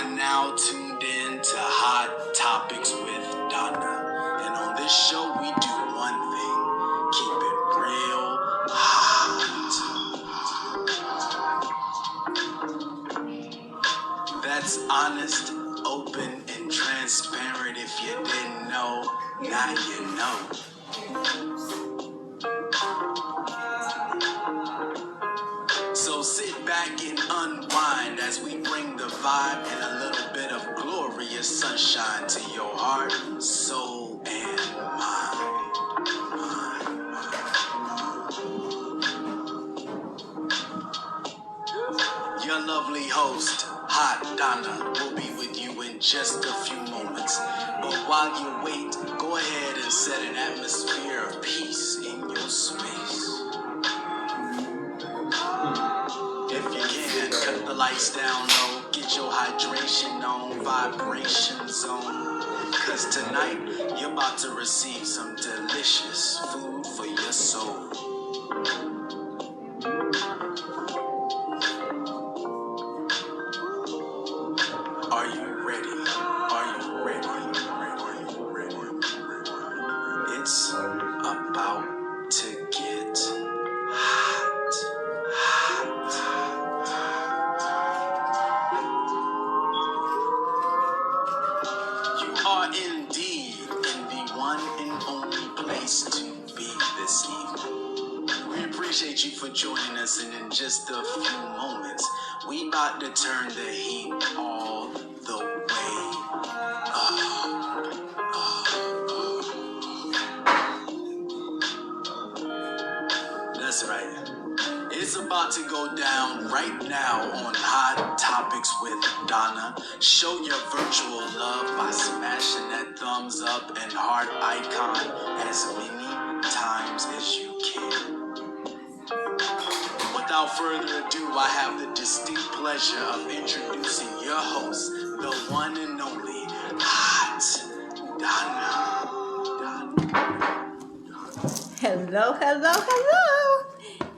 are now tuned in to Hot Topics with Donna. And on this show, we do one thing: keep it real hot. That's honest, open, and transparent. If you didn't know, now you know. So sit back and unwind as we bring the vibe and a little bit of glorious sunshine to your heart, soul, and mind. Your lovely host, Hot Donna, will be with you in just a few moments. But while you wait, go ahead and set an atmosphere of peace in your space. If you can, cut the lights down low, get your hydration on, vibration zone. Cause tonight, you're about to receive some delicious food for your soul. Are you ready? Are you ready? Are you ready? It's about to get hot. You are indeed in the one and only place to be this evening. We appreciate you for joining us, and in just a few moments, we about to turn the heat all the way up. That's right. It's about to go down right now on Hot Topics with Donna. Show your virtual love by smashing that thumbs up and heart icon as many times as you can. Without further ado, I have the distinct pleasure of introducing your host, the one and only Hot Donna. Hello, hello, hello.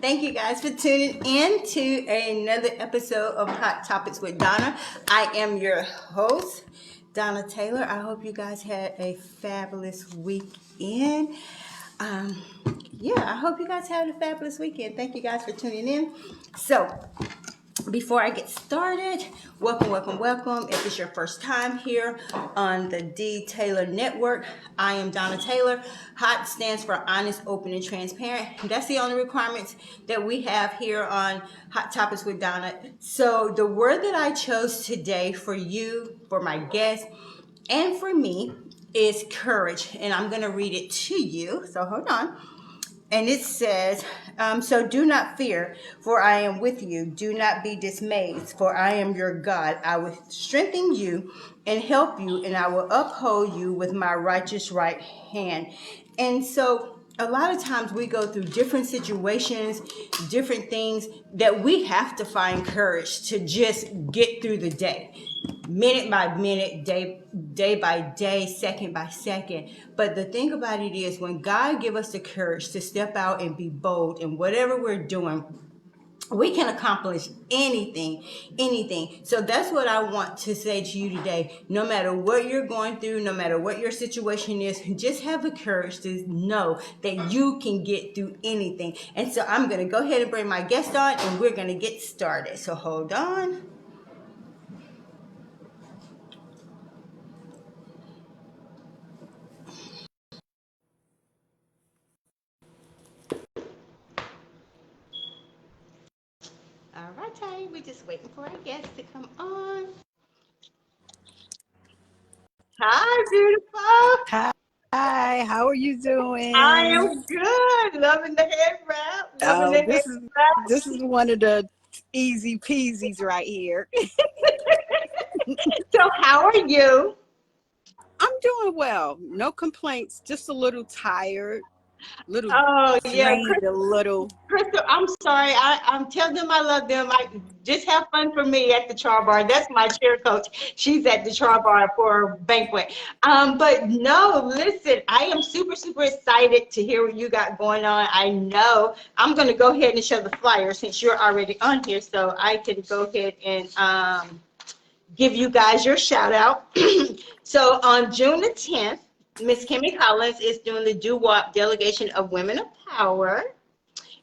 Thank you guys for tuning in to another episode of Hot Topics with Donna. I am your host, Donna Taylor. I hope you guys had a fabulous weekend. I hope you guys had a fabulous weekend. Thank you guys for tuning in. So, before I get started, welcome. If it's your first time here on the D Taylor Network, I am Donna Taylor. HOT stands for honest, open, and transparent. That's the only requirements that we have here on Hot Topics with Donna. So the word that I chose today for you, for my guests, and for me is courage. And I'm going to read it to you. So hold on. And it says, so do not fear, for I am with you. Do not be dismayed, for I am your God. I will strengthen you and help you, and I will uphold you with my righteous right hand. And so a lot of times we go through different situations, different things that we have to find courage to just get through the day. Minute by minute, day by day, second by second. But the thing about it is, when God gives us the courage to step out and be bold in whatever we're doing, we can accomplish anything. So that's what I want to say to you today. No matter what you're going through, no matter what your situation is, just have the courage to know that you can get through anything. And so I'm going to go ahead and bring my guest on, and we're going to get started. So hold on. All right, Ty, we're just waiting for our guests to come on. Hi, beautiful. Hi, how are you doing? I am good. Loving the head wrap. This is one of the easy peasies right here. So how are you? I'm doing well. No complaints. Just a little tired. Drained, a little. Crystal, I'm sorry. I'm telling them I love them. I just have fun for me at the Char Bar. That's my cheer coach. She's at the Char Bar for a banquet. But no, listen, I am super excited to hear what you got going on. I know I'm going to go ahead and show the flyer since you're already on here, so I can go ahead and give you guys your shout out. So on June the 10th, Miss Kimmy Collins is doing the doo-wop delegation of Women of Power.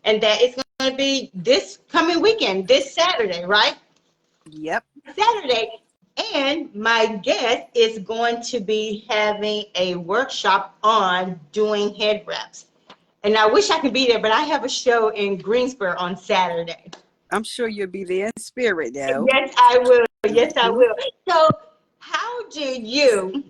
And that is going to be this coming weekend, this Saturday, right? Yep. Saturday. And my guest is going to be having a workshop on doing head wraps. And I wish I could be there, but I have a show in Greensboro on Saturday. I'm sure you'll be there in spirit, though. Yes, I will. Yes, I will. So how do you,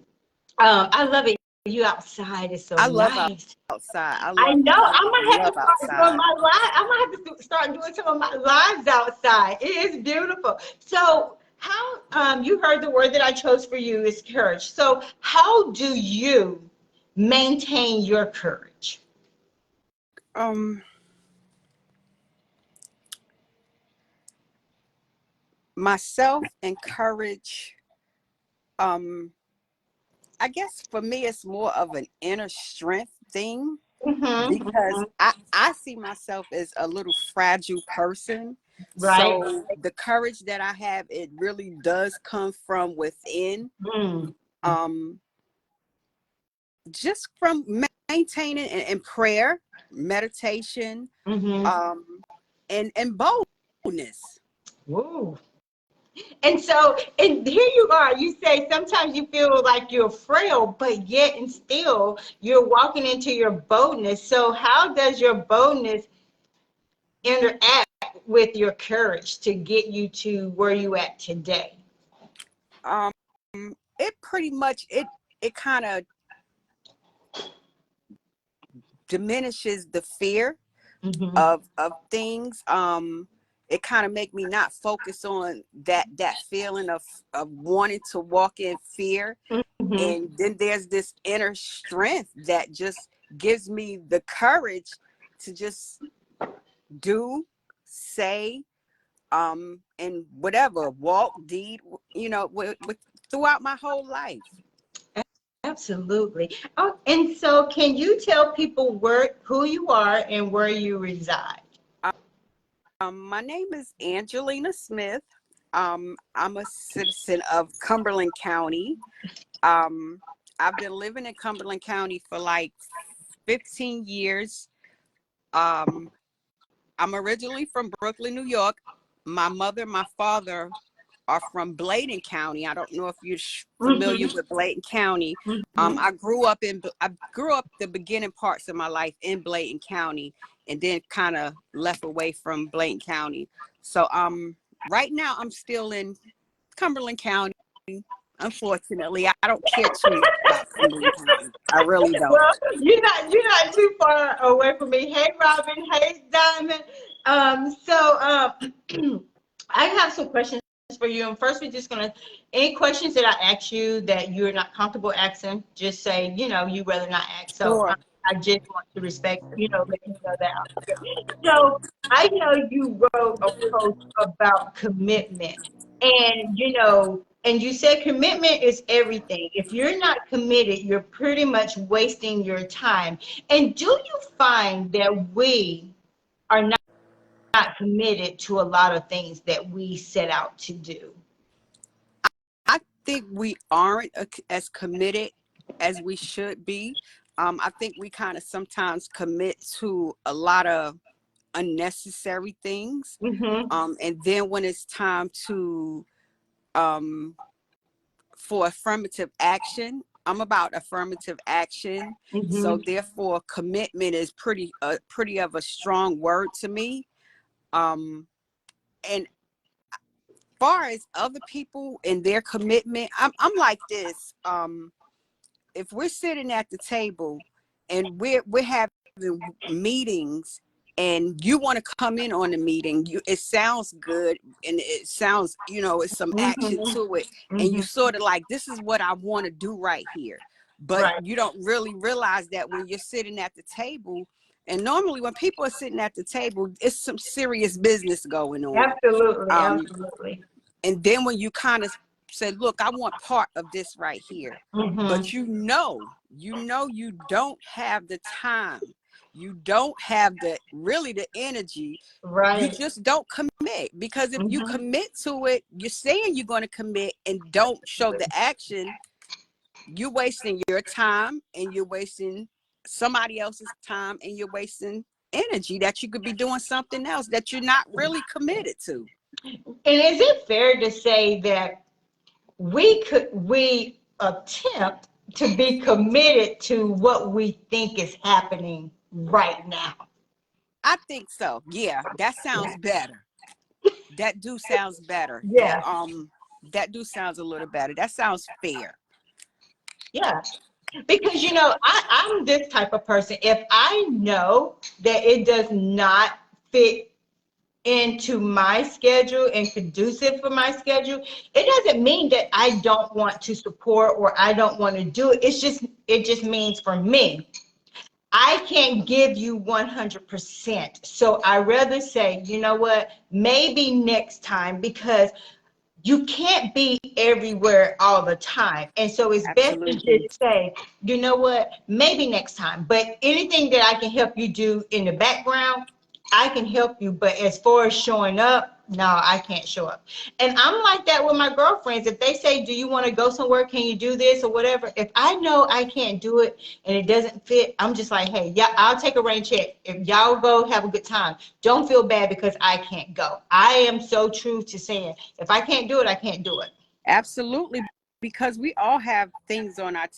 I love it. You outside is so I love nice. outside. I know. I might have to start outside. doing my live. I might have to start doing some of my lives outside. It is beautiful. So how, you heard the word that I chose for you is courage. So how do you maintain your courage? Myself and courage, I guess for me it's more of an inner strength thing, because I see myself as a little fragile person. Right. So the courage that I have, it really does come from within. Just from maintaining and prayer, meditation, and boldness. Woo. And so, and here you are, you say sometimes you feel like you're frail, but yet and still you're walking into your boldness. So how does your boldness interact with your courage to get you to where you at today? It pretty much, it kind of diminishes the fear of things. It kind of make me not focus on that feeling of wanting to walk in fear. And then there's this inner strength that just gives me the courage to just do, say, and whatever, walk, deed, throughout my whole life. Absolutely. Oh, and so can you tell people who you are and where you reside? My name is Angelina Smith. I'm a citizen of Cumberland County. I've been living in Cumberland County for like 15 years. I'm originally from Brooklyn, New York. My mother and my father are from Bladen County. I don't know if you're familiar with Bladen County. I grew up the beginning parts of my life in Bladen County, and then kind of left away from Bladen County. So right now I'm still in Cumberland County. Unfortunately, I don't care too much about Cumberland County. I really don't. Well, you're not too far away from me. Hey, Robin. Hey, Diamond. I have some questions for you. And first, we're just going to, any questions that I ask you that you're not comfortable asking, just say, you'd rather not ask. So Sure. I just want to respect, let you know that. So I know you wrote a post about commitment, and and you said commitment is everything. If you're not committed, you're pretty much wasting your time. And do you find that we are not committed to a lot of things that we set out to do? I think we aren't as committed as we should be. I think we kind of sometimes commit to a lot of unnecessary things. And then when it's time to for affirmative action, I'm about affirmative action. So therefore commitment is pretty of a strong word to me. And far as other people and their commitment, I'm like this. If we're sitting at the table and we're having meetings, and you want to come in on the meeting, it sounds good, and it sounds, it's some action to it, and you sort of like, this is what I want to do right here. But you don't really realize that when you're sitting at the table. And normally when people are sitting at the table, it's some serious business going on. Absolutely. And then when you kind of say, look, I want part of this right here, but you don't have the time you don't have the energy, you Right. just don't commit. Because if you commit to it, you're saying you're going to commit and don't show the action, you're wasting your time, and you're wasting somebody else's time, and you're wasting energy that you could be doing something else that you're not really committed to. And is it fair to say that we attempt to be committed to what we think is happening right now? I think so. Yeah, that sounds better. That do sounds better. Yeah. That do sounds a little better. That sounds fair. Yeah. Because, I'm this type of person. If I know that it does not fit into my schedule and conducive for my schedule, it doesn't mean that I don't want to support or I don't want to do it. It just means for me, I can't give you 100%. So I rather say, you know what, maybe next time, because you can't be everywhere all the time. And so it's best to Absolutely. just say, you know what, maybe next time. But anything that I can help you do in the background, I can help you. But as far as showing up, no, I can't show up. And I'm like that with my girlfriends. If they say, do you want to go somewhere? Can you do this or whatever? If I know I can't do it and it doesn't fit, I'm just like, hey, yeah, I'll take a rain check. If y'all go, have a good time. Don't feel bad because I can't go. I am so true to saying, if I can't do it, I can't do it. Absolutely, because we all have things on our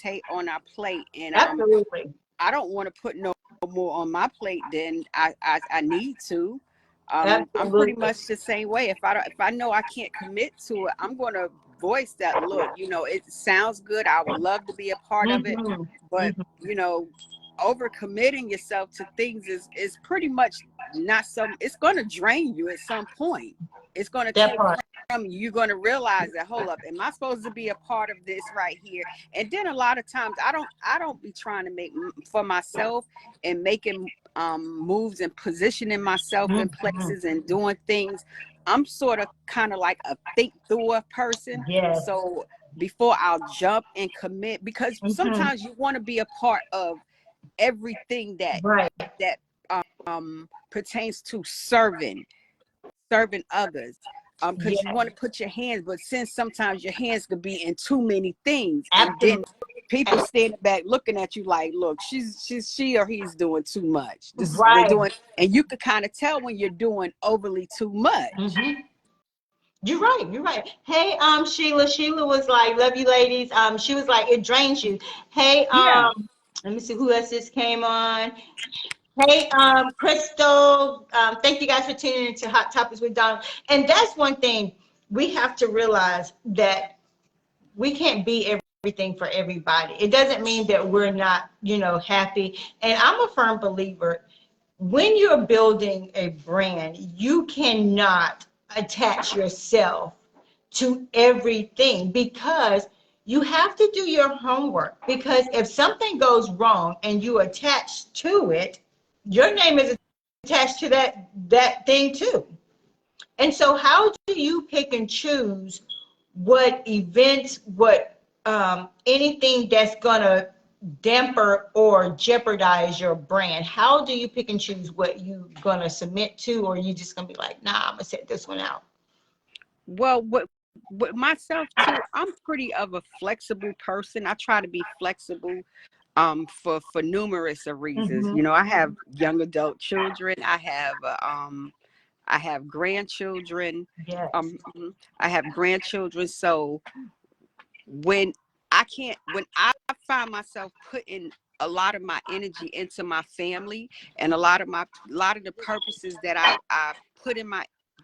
plate, and Absolutely. I don't want to put no more on my plate than I need to. I'm pretty Absolutely. much the same way. If I know I can't commit to it, I'm gonna voice that. Look, it sounds good. I would love to be a part of it, but over committing yourself to things is pretty much not some. It's gonna drain you at some point. It's gonna That take part. from you. You're gonna realize that, hold up, am I supposed to be a part of this right here? And then a lot of times I don't be trying to make for myself and making moves and positioning myself in places and doing things. I'm sort of kind of like a think through person. Yes. So before I'll jump and commit, because sometimes you want to be a part of everything that Right. pertains to serving others, because you want to put your hands, but since sometimes your hands could be in too many things, and then people standing back looking at you like, look, she or he's doing too much. They're doing, and you could kind of tell when you're doing overly too much. You're right. You're right. Hey, Sheila was like, love you ladies. She was like, it drains you. Hey, Yeah. let me see who else just came on. Hey, Crystal, thank you guys for tuning into Hot Topics with Don. And that's one thing we have to realize, that we can't be everything for everybody. It doesn't mean that we're not, happy. And I'm a firm believer, when you're building a brand, you cannot attach yourself to everything, because you have to do your homework. Because if something goes wrong and you attach to it, your name is attached to that thing too. And so how do you pick and choose what events, what anything that's gonna damper or jeopardize your brand? How do you pick and choose what you're gonna submit to, or you just gonna be like, nah, I'm gonna set this one out? Well, with myself too, I'm pretty of a flexible person. I try to be flexible for numerous of reasons. I have young adult children. I have grandchildren. Yes. I have grandchildren. So when I find myself putting a lot of my energy into my family, and a lot of the purposes that I put in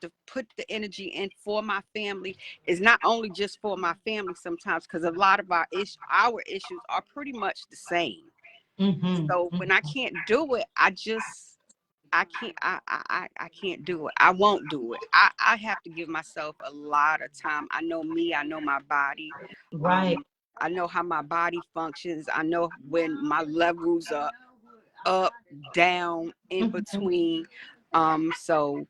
to put the energy in for my family is not only just for my family sometimes, because a lot of our issues are pretty much the same. So when I can't do it, I can't do it. I won't do it. I have to give myself a lot of time. I know me, I know my body. Right. I know how my body functions. I know when my levels are up, down, in between. So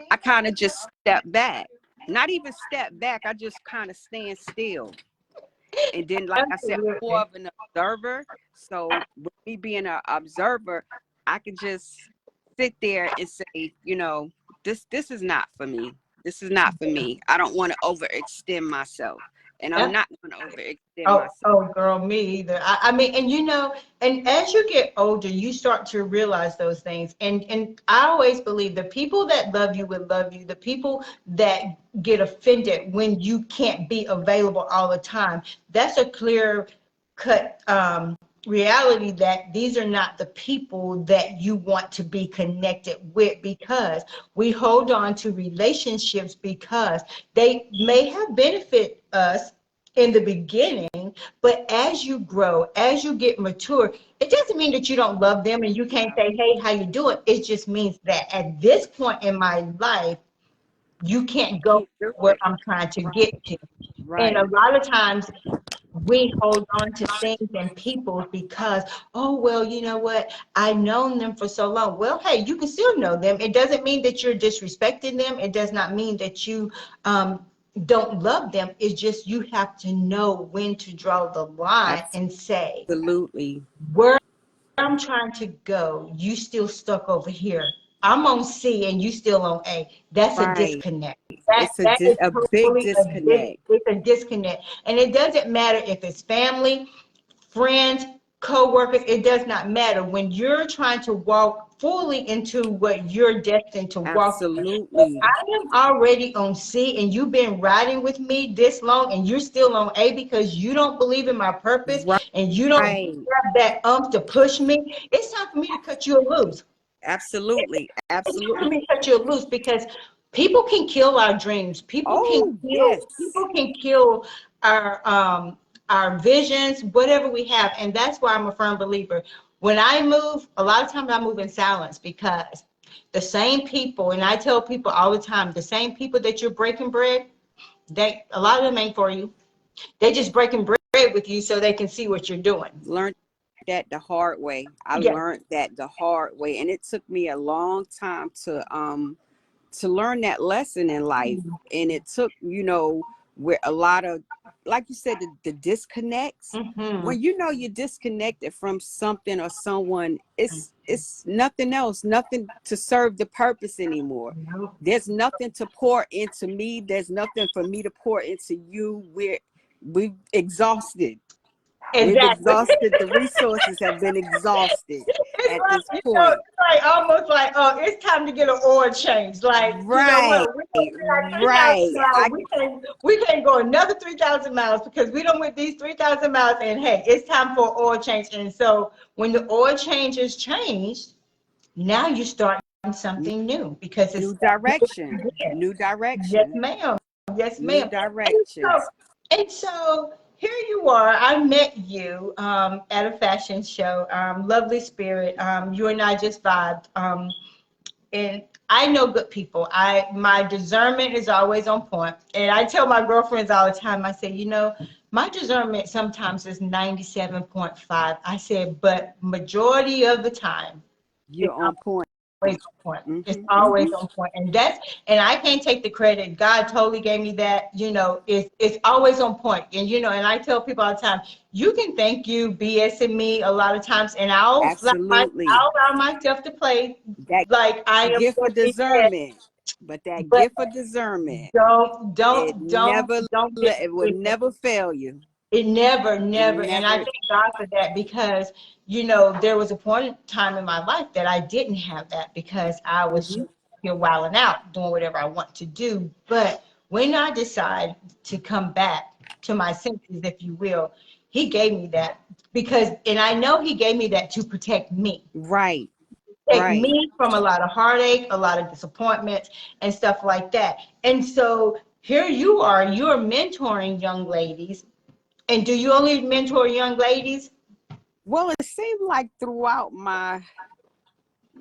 I kind of just step back. Not even step back. I just kind of stand still. And then, like I said, I'm more of an observer. So with me being an observer, I could just sit there and say, you know, this is not for me. This is not for me. I don't want to overextend myself. And I'm not going to overextend myself. Oh, girl, me either. I mean, and you know, and as you get older, you start to realize those things. And I always believe the people that love you will love you. The people that get offended when you can't be available all the time, that's a clear cut reality that these are not the people that you want to be connected with, because we hold on to relationships because they may have benefit us in the beginning, but as you grow, as you get mature, it doesn't mean that you don't love them and you can't say, hey, how you doing? It just means that at this point in my life, you can't go where I'm trying to get to. And a lot of times we hold on to things and people because, oh, well, you know what? I've known them for so long. Well, hey, you can still know them. It doesn't mean that you're disrespecting them. It does not mean that you don't love them. It's just you have to know when to draw the line and say, absolutely, where I'm trying to go, you still stuck over here. I'm on C and you still on A. That's a disconnect. It's That is a big totally disconnect. it's a disconnect. And it doesn't matter if it's family, friends, co-workers, it does not matter. When you're trying to walk fully into what you're destined to walk in. Absolutely. I am already on C and you've been riding with me this long and you're still on A because you don't believe in my purpose and you don't have that to push me. It's time for me to cut you loose. Absolutely. It's time for me to cut you loose because people can kill our dreams. People can kill our visions, whatever we have. And that's why I'm a firm believer. When I move, a lot of times I move in silence because the same people, and I tell people all the time, the same people that you're breaking bread, a lot of them ain't for you. They just breaking bread with you so they can see what you're doing. Learned that the hard way. I learned that the hard way. And it took me a long time to learn that lesson in life. And it took, you know, where a lot of, like you said, the disconnects. When you know you're disconnected from something or someone, it's nothing else, nothing to serve the purpose anymore. There's nothing to pour into me. There's nothing for me to pour into you. We've exhausted. We've exhausted. The resources have been exhausted at this point. You know, it's like almost like, oh, it's time to get an oil change. Like, you know what? We can't go another 3,000 miles because we don't with these 3,000 miles. And hey, it's time for an oil change. And so when the oil change is changed, now you start something new because it's new direction. Yes, ma'am. Yes, ma'am. New directions. And so here you are. I met you at a fashion show. Lovely spirit. You and I just vibed. And I know good people. My discernment is always on point. And I tell my girlfriends all the time, I say, you know, my discernment sometimes is 97.5. I said, but majority of the time, you're on point. Always on point. It's always on point. And I can't take the credit. God totally gave me that. You know, it's always on point. And you know, and I tell people all the time, you can thank you BSing me a lot of times, and I'll allow myself to play that like I am gift for discernment. But that gift for discernment, it will never fail you. It never. And I thank God for that because, you know, there was a point in time in my life that I didn't have that because I was here wilding out, doing whatever I want to do. But when I decide to come back to my senses, if you will, he gave me that and I know he gave me that to protect me. Right. Protect me from a lot of heartache, a lot of disappointments and stuff like that. And so here you are, you're mentoring young ladies. And do you only mentor young ladies? Well, it seemed like throughout my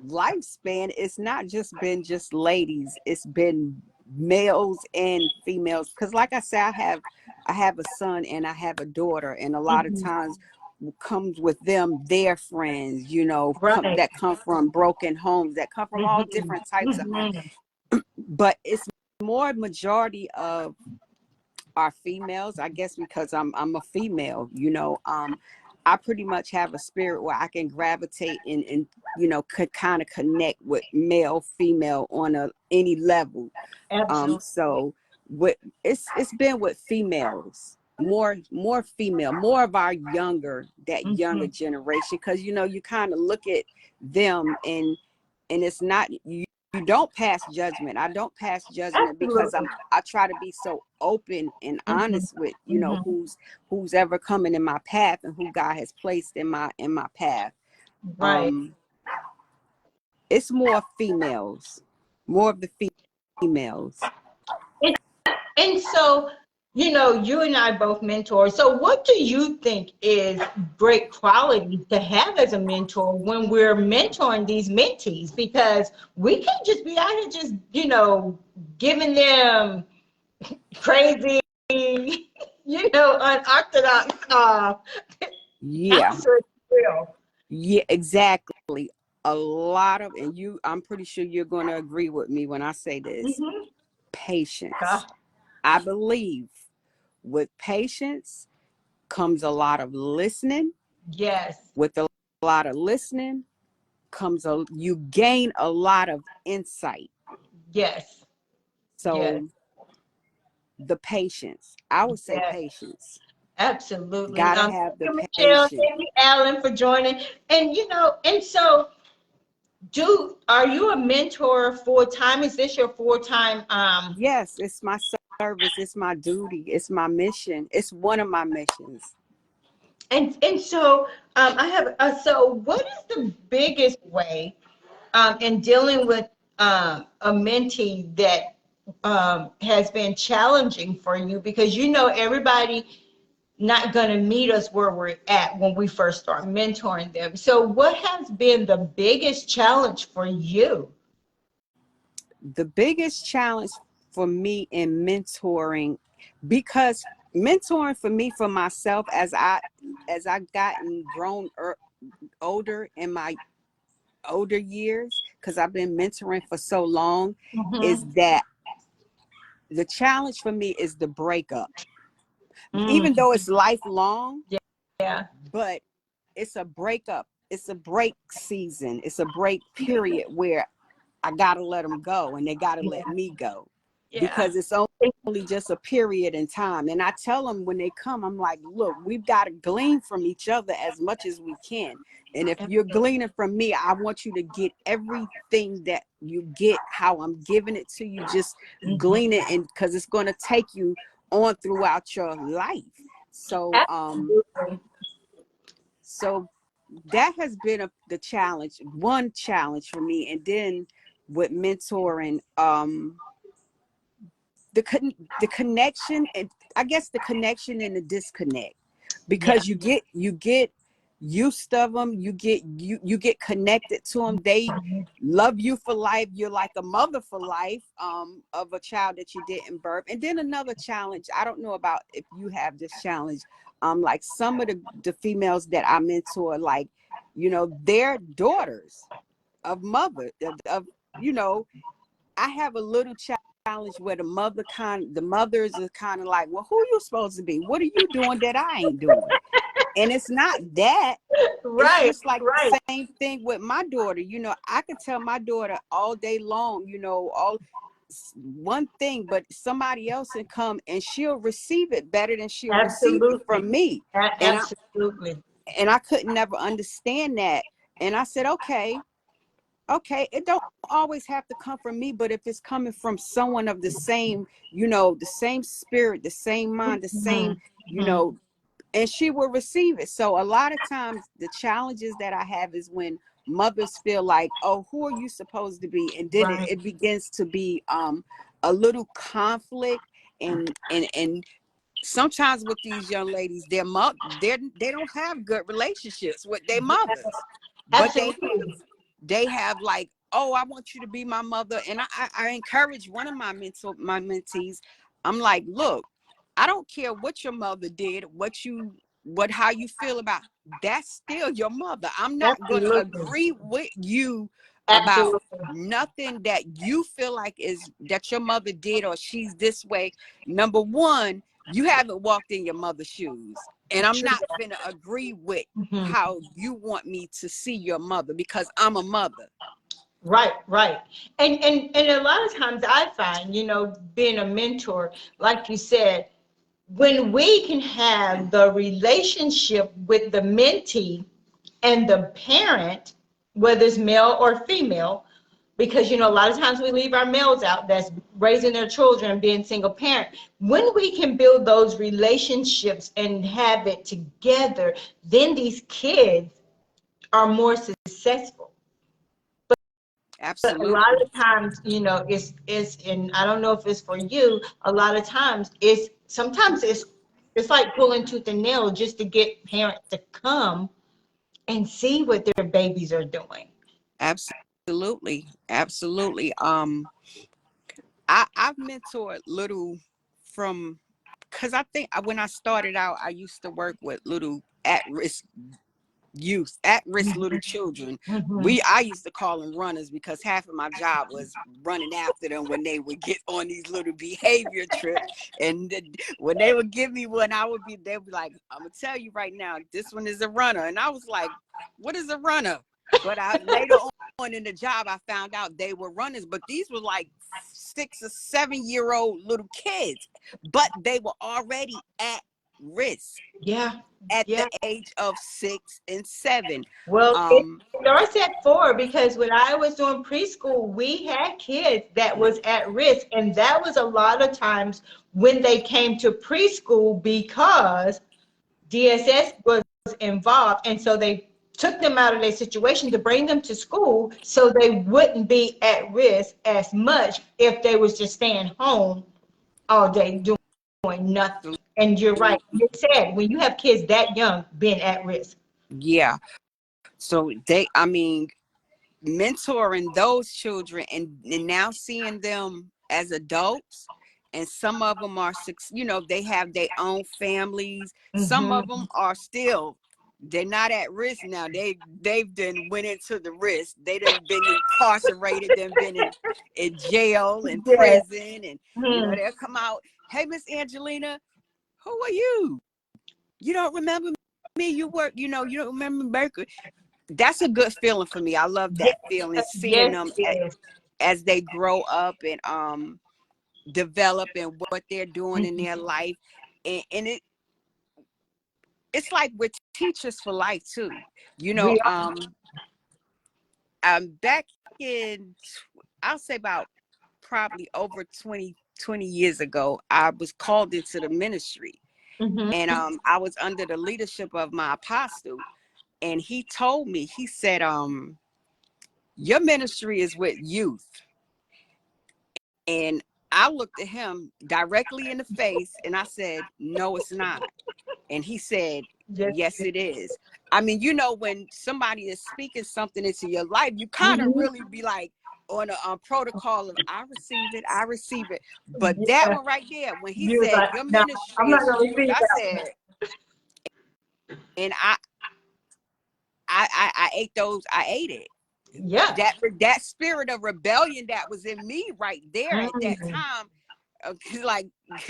lifespan, it's not just been just ladies. It's been males and females. Because like I said, I have a son and I have a daughter. And a lot of times comes with them, their friends, you know, that come from broken homes, that come from all different types of homes. But it's more majority of are females, I guess, because I'm a female, you know. I pretty much have a spirit where I can gravitate and you know, could kind of connect with male, female on any level. Absolutely. So with it's been with females, more female, more of our younger generation, because you know, you kind of look at them and it's not you don't pass judgment. I don't pass judgment because Absolutely. I try to be so open and honest with, you know, who's ever coming in my path and who God has placed in my path. Right. It's more females, more of the females. And so, you know, you and I both mentor. So what do you think is great quality to have as a mentor when we're mentoring these mentees? Because we can't just be out here just, you know, giving them crazy, you know, unorthodox Yeah. answers. Yeah, exactly. A lot of, and I'm pretty sure you're going to agree with me when I say this, patience. I believe with patience comes a lot of listening. Yes. With a lot of listening comes you gain a lot of insight. Yes. So the patience, I would say Yes. patience. Absolutely. Gotta Thank have the you, Michelle. patience. Thank you, Alan, for joining. And you know, and so are you a mentor full time? Is this your full time? Yes, it's my service, it's my duty, it's my mission, it's one of my missions. And so I have. So what is the biggest way in dealing with a mentee that has been challenging for you? Because you know everybody not going to meet us where we're at when we first start mentoring them. So what has been the biggest challenge for you? The biggest challenge for me in mentoring, because mentoring for me, for myself, as I gotten grown older in my older years, because I've been mentoring for so long, is that the challenge for me is the breakup. Even though it's lifelong, Yeah. but it's a breakup. It's a break season. It's a break period where I gotta let them go and they gotta let me go, Yeah. because it's only just a period in time. And I tell them when they come, I'm like, look, we've got to glean from each other as much as we can. And if you're gleaning from me, I want you to get everything that you get, how I'm giving it to you. Just glean it, and because it's going to take you on throughout your life. So so that has been the challenge, one challenge for me. And then with mentoring, the connection, and I guess the connection and the disconnect, because you get used of them, you get connected to them. They love you for life. You're like a mother for life of a child that you didn't birth. And then another challenge, I don't know about if you have this challenge, like some of the females that I mentor, like, you know, their daughters of you know, I have a little challenge where the mothers are kind of like, well, who you supposed to be? What are you doing that I ain't doing? And it's not that. It's Right. just like the same thing with my daughter. You know, I could tell my daughter all day long, you know, all one thing, but somebody else can come and she'll receive it better than she'll receive it from me. Absolutely. And I couldn't never understand that. And I said, okay, it don't always have to come from me, but if it's coming from someone of the same, you know, the same spirit, the same mind, the same, you know, and she will receive it. So a lot of times the challenges that I have is when mothers feel like, oh, who are you supposed to be? And then it begins to be a little conflict, and sometimes with these young ladies, they don't have good relationships with their mothers, but they have like, oh, I want you to be my mother. And I encourage one of my mentees. I'm like, look, I don't care what your mother did, how you feel about, that's still your mother. I'm not going to agree with you about nothing that you feel like is that your mother did or she's this way. Number one, you haven't walked in your mother's shoes. And I'm not gonna agree with how you want me to see your mother because I'm a mother. Right, right. And a lot of times I find, you know, being a mentor, like you said, when we can have the relationship with the mentee and the parent, whether it's male or female, because, you know, a lot of times we leave our males out that's raising their children and being single parent. When we can build those relationships and have it together, then these kids are more successful. But a lot Absolutely. of times, you know, it's and I don't know if it's for you, a lot of times sometimes it's like pulling tooth and nail just to get parents to come and see what their babies are doing. Absolutely. Absolutely. I've mentored little from, because I think when I started out, I used to work with little at-risk youth, at-risk little children. I used to call them runners because half of my job was running after them when they would get on these little behavior trips. And when they would give me one, they'd be like, I'm gonna tell you right now, this one is a runner. And I was like, what is a runner? But later on in the job, I found out they were runners, but these were like 6 or 7 year old little kids, but they were already at risk. Yeah. At Yeah. the age of 6 and 7. Well, it starts at 4 because when I was doing preschool, we had kids that was at risk, and that was a lot of times when they came to preschool because DSS was involved, and so they took them out of their situation to bring them to school so they wouldn't be at risk as much if they was just staying home all day doing nothing. And you're right, you said when you have kids that young being at risk. Yeah. So mentoring those children and now seeing them as adults, and some of them are, you know, they have their own families. Some of them are still, they're not at risk now. They've been went into the risk. They done been incarcerated, then been in jail and Yes. prison, and you know, they'll come out. Hey, Miss Angelina, who are you? You don't remember me? You don't remember Mercury? That's a good feeling for me. I love that feeling, seeing Yes, them yes. as they grow up and develop and what they're doing in their life. And it's like we're teachers for life too. You know, We are. back in, I'll say about probably over 20 years ago, I was called into the ministry. And I was under the leadership of my apostle. And he told me, he said, your ministry is with youth. And I looked at him directly in the face and I said, no, it's not. And he said, yes, it is. I mean, you know, when somebody is speaking something into your life, you kind of really be like on a protocol of, I receive it. But that one right there, when he You was said, like, your no, I'm ministry not is gonna youth, receive I that. said, and I ate it. Yeah. That spirit of rebellion that was in me right there at that time, like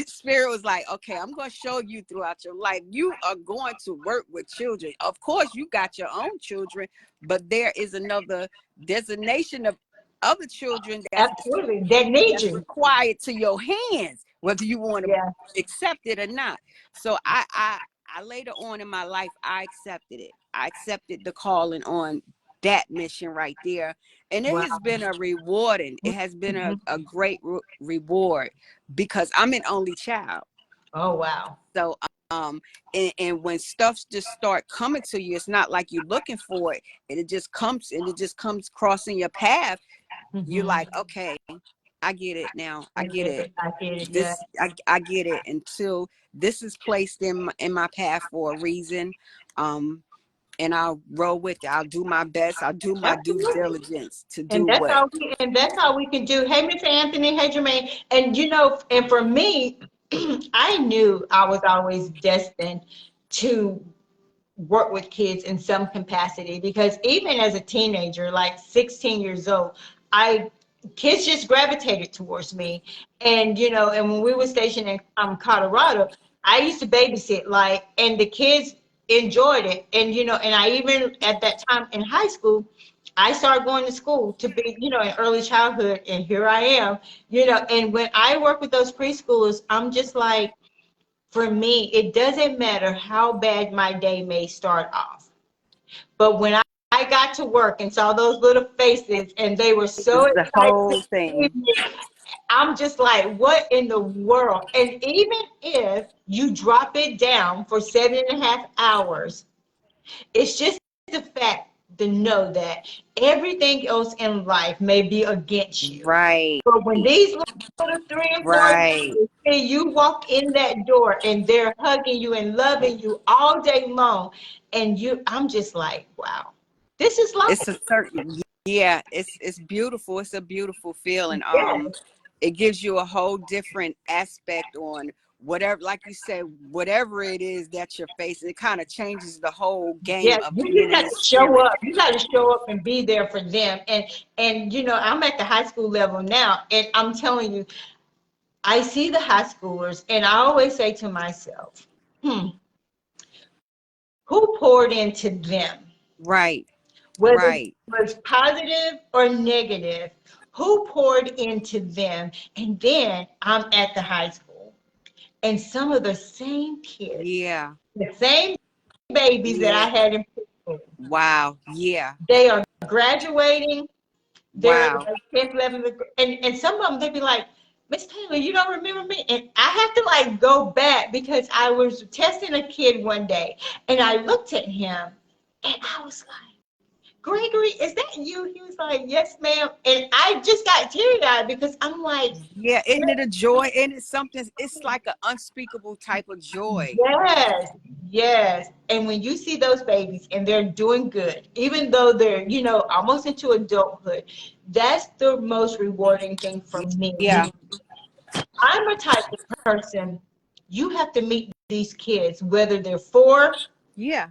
spirit was like, okay, I'm going to show you throughout your life, you are going to work with children. Of course you got your own children, but there's a nation of other children Absolutely. That need that's you. required to your hands, whether you want to Yeah. accept it or not. So I later on in my life, I accepted the calling on that mission right there. And it Wow. has been it has been a great reward because I'm an only child. Oh, wow. So and when stuff just start coming to you, it's not like you're looking for it, and it just comes crossing your path. You're like, okay, I get it now. I get it. I get it. Yeah. I get it. Until this is placed in my path for a reason. And I'll roll with it. I'll do my best. I'll do my due Absolutely. diligence to do what. And that's all we can do. Hey, Mr. Anthony, hey, Jermaine. And you know, and for me, I knew I was always destined to work with kids in some capacity because even as a teenager, like 16 years old, I kids just gravitated towards me. And, you know, and when we were stationed in Colorado, I used to babysit, like, and the kids enjoyed it. And, you know, and I even at that time in high school, I started going to school to be, you know, in early childhood. And here I am, you know, and when I work with those preschoolers, I'm just like, for me, it doesn't matter how bad my day may start off. But when I got to work and saw those little faces and they were so It's the excited to whole see thing. me, I'm just like, what in the world? And even if you drop it down for 7.5 hours, it's just the fact to know that everything else in life may be against you. Right. But when these little 3 and 4 Right. babies see you walk in that door and they're hugging you and loving you all day long, and I'm just like, wow, this is It's a life. certain, yeah, it's beautiful. It's a beautiful feeling. Yes, It gives you a whole different aspect on whatever, like you said, whatever it is that you're facing. It kind of changes the whole game yes. of You being just in have the to show spirit. up. You got to show up and be there for them. And you know, I'm at the high school level now, and I'm telling you, I see the high schoolers, and I always say to myself, who poured into them? Right. Whether it Right. was positive or negative, who poured into them? And then I'm at the high school, and some of the same kids, Yeah. the same babies that I Yeah. had in preschool, Wow. Yeah. they are graduating. They're Wow. like 10th, 11th, and some of them, they'd be like, Miss Taylor, you don't remember me? And I have to like go back because I was testing a kid one day, and I looked at him, and I was like, Gregory, is that you? He was like, yes, ma'am. And I just got teary-eyed because I'm like, Yeah. Isn't it a joy? And it's something, it's like an unspeakable type of joy. yes, yes. And when you see those babies and they're doing good, even though they're, you know, almost into adulthood, that's the most rewarding thing for me. Yeah. I'm a type of person, you have to meet these kids, whether they're 4 Yeah.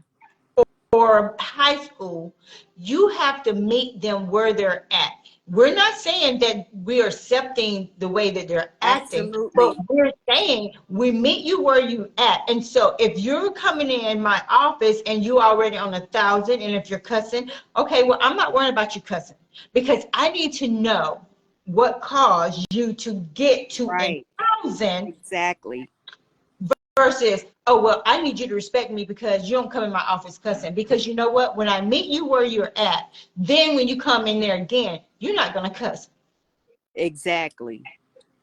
or high school, you have to meet them where they're at. We're not saying that we're accepting the way that they're acting, but Absolutely. we're saying we meet you where you at. And so if you're coming in my office and you already on 1,000, and if you're cussing, okay, well, I'm not worried about you cussing because I need to know what caused you to get to Right. 1,000 Exactly. versus, oh, well, I need you to respect me because you don't come in my office cussing. Because you know what? When I meet you where you're at, then when you come in there again, you're not going to cuss. Exactly.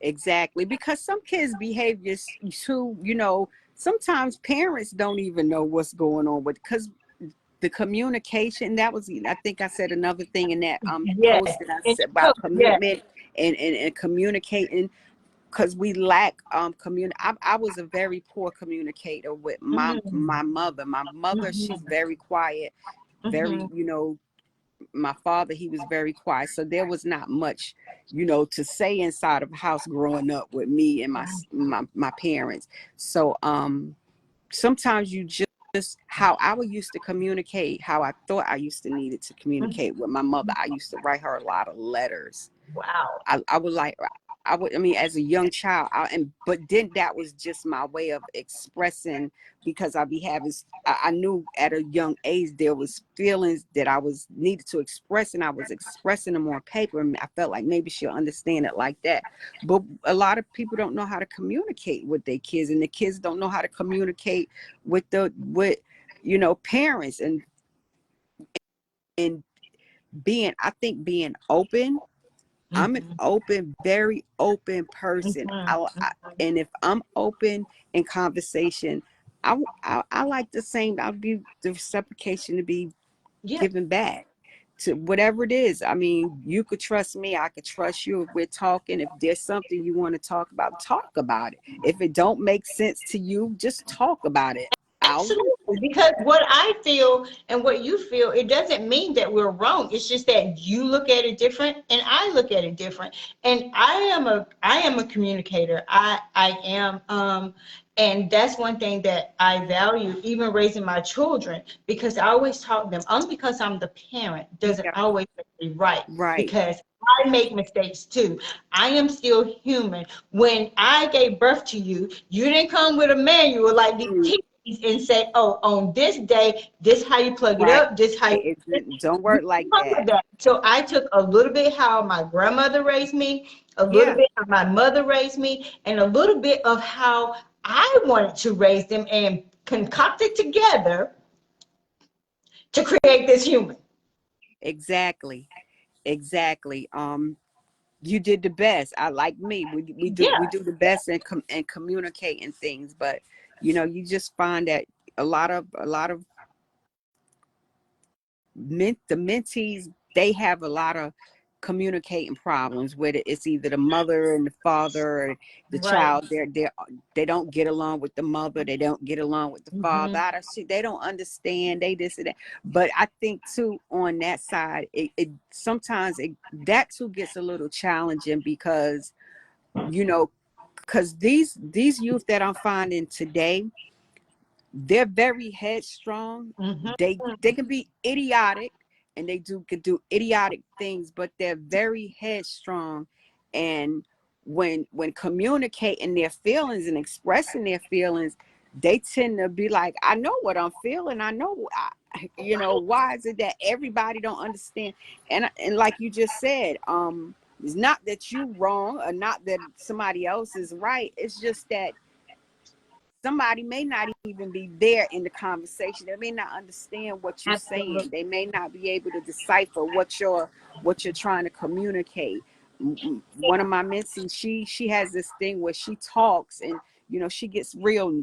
Exactly. Because some kids' behaviors too, you know, sometimes parents don't even know what's going on with, because the communication, that was, I think I said another thing in that Yes. post that I And said so, about yes. commitment and communicating, because we lack I was a very poor communicator with my mother. My mother, she's Mhm. very quiet, very, Mhm. you know, my father, he was very quiet, so there was not much, you know, to say inside of the house growing up with me and my parents. So sometimes you just how I would used to communicate, how I thought I used to needed to communicate with my mother, I used to write her a lot of letters. Wow. I would like, I mean, as a young child, but then that was just my way of expressing, because I knew at a young age there was feelings that I was needed to express, and I was expressing them on paper, and I felt like maybe she'll understand it like that. But a lot of people don't know how to communicate with their kids, and the kids don't know how to communicate with you know, parents, and I think being open. I'm an Mhm. open, very open person. Mhm. And if I'm open in conversation, I like the same. I'll be the reciprocation to be Yeah, given back to whatever it is. I mean, you could trust me. I could trust you. If we're talking, if there's something you want to talk about it. If it don't make sense to you, just talk about it. I'll absolutely. Because what I feel and what you feel, it doesn't mean that we're wrong. It's just that you look at it different and I look at it different. And I am a communicator. I am and that's one thing that I value, even raising my children, because I always taught them, only because I'm the parent doesn't yeah, always make me right. right, Because I make mistakes too. I am still human. When I gave birth to you, you didn't come with a manual like these teachers and say, "Oh, on this day, this how you plug it Right. up. This how you." It don't You work like didn't come with that. that. So I took a little bit how my grandmother raised me, a little Yeah, bit how my mother raised me, and a little bit of how I wanted to raise them, and concocted together to create this human. exactly. Exactly. You did the best. I like me. We Yeah, do the best in communicating things, but you just find that a lot of the mentees, they have a lot of communicating problems with it. It's either the mother and the father, or the right. child. They don't get along with the mother. They don't get along with the father. Hmm. They don't understand. They this and that. But I think too, on that side, it sometimes that too gets a little challenging, because you know because these youth that I'm finding today, they're very headstrong. Hmm. They can be idiotic, and could do idiotic things, but they're very headstrong. And when communicating their feelings and expressing their feelings, they tend to be like, I know what I'm feeling. I know, why is it that everybody don't understand? And like you just said, it's not that you wrong, or not that somebody else is right. It's just that somebody may not even be there in the conversation. They may not understand what you're saying. Absolutely. They may not be able to decipher what you're trying to communicate. One of my mentees, she has this thing where she talks, and she gets real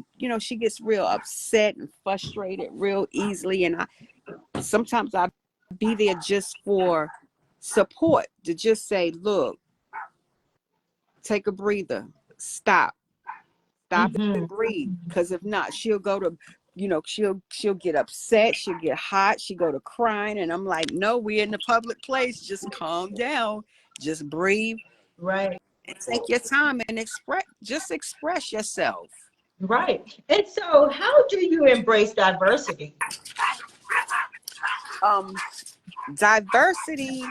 upset and frustrated real easily. And I sometimes I be there just for support, to just say, look, take a breather, stop Hmm. and breathe, because if not, she'll go to she'll get upset, she'll get hot, she go to crying. And I'm like, no, we're in the public place, just calm down, just breathe, Right. and take your time, and express yourself. Right. And so, how do you embrace diversity? um Diversity,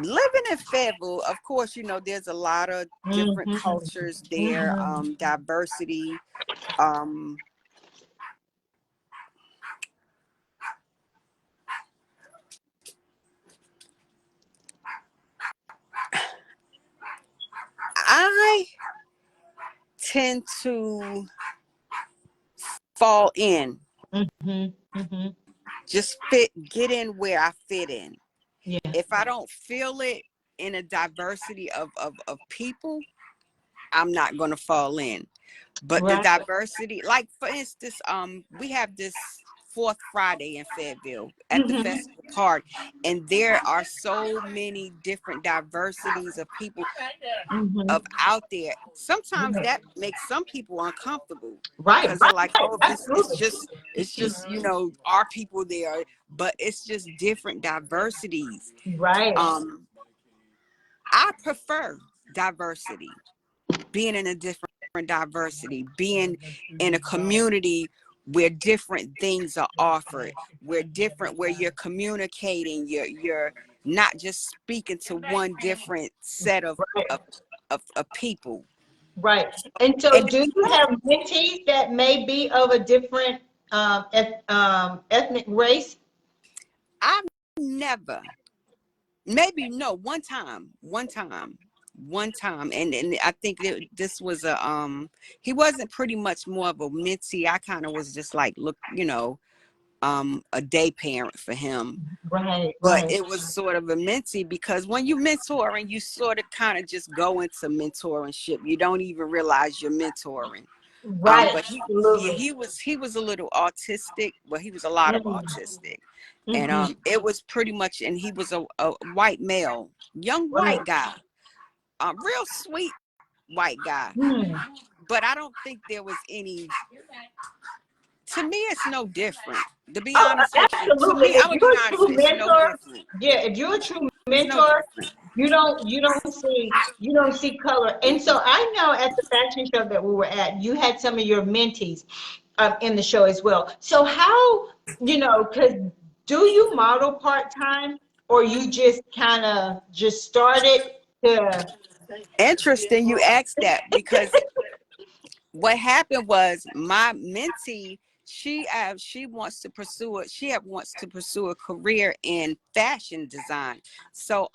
living in Fayetteville, of course, there's a lot of different Hmm. cultures there. Hmm. Diversity. um I tend to fall in, Hmm. Hmm. just get in where I fit in. Yeah. If I don't feel it in a diversity of people, I'm not going to fall in. But the Right. diversity, like for instance, we have this fourth Friday in Fayetteville at the Hmm. festival park, and there are so many different diversities of people Hmm. of out there. Sometimes that makes some people uncomfortable, Right. because they're like, oh, this it's Absolutely. just our people there, but it's just different diversities. Right. um I prefer diversity, being in a different diversity, being in a community where different things are offered, where you're communicating, you're not just speaking to one different set Right. of people. Right. And so, And do you have mentees that may be of a different ethnic race? I've never, maybe no, one time, and I think that this was he wasn't pretty much more of a mentee. I kind of was just like, look, a day parent for him. Right. But Right. it was sort of a mentee, because when you mentoring, you sort of kind of just go into mentorship. You don't even realize you're mentoring. Right. But yeah, Absolutely. he was a little autistic. Well, he was a lot of autistic. And Mm-hmm. it was pretty much, and he was a white male, young Right. white guy, real sweet white guy. Mm. But I don't think there was any. To me, it's no different. To be Oh, honest with you, to absolutely. me, If I'm gonna be you're a honest. true It's no mentor, different. yeah, if you're a true It's no mentor, different. you don't see color. And so I know at the fashion show that we were at, you had some of your mentees in the show as well. So how, because do you model part time? or you just kind of just started to? Interesting you asked that, because what happened was my mentee, she wants to pursue it. Wants to pursue a career in fashion design. So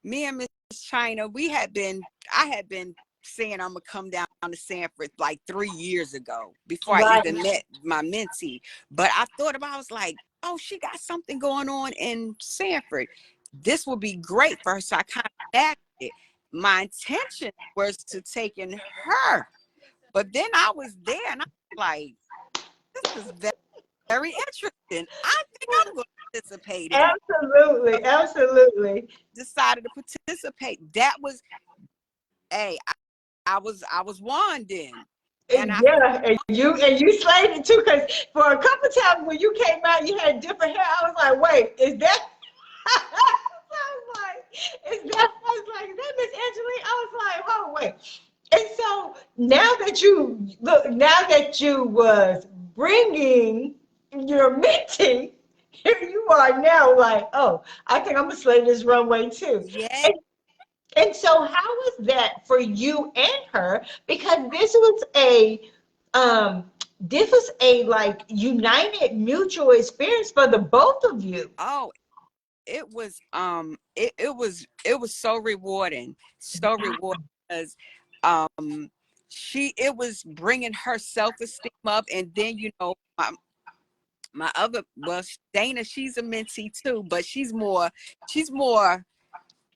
me and Miss China, I had been saying I'm gonna come down to Sanford like 3 years ago before I Right. even met my mentee. But I thought about, I was like, oh, she got something going on in Sanford. This would be great for her. So I kind of backed it. My intention was to take in her, but then I was there and I was like, this is very, very interesting. I think I'm going to participate in. Absolutely, absolutely. Decided to participate. That was, hey, I was wanding, and Yeah, and you slayed it too, because for a couple times when you came out, you had different hair. I was like, wait, is that? I was like, is that Miss Angeline? I was like, oh wait. And so now that you was bringing your mentee, here you are now, like, oh, I think I'm gonna slay this runway too. yeah. And so how was that for you and her? Because this was a like united mutual experience for the both of you. Oh, it was so rewarding, because it was bringing her self-esteem up. And then, my other, well, Dana, she's a mentee too, but she's more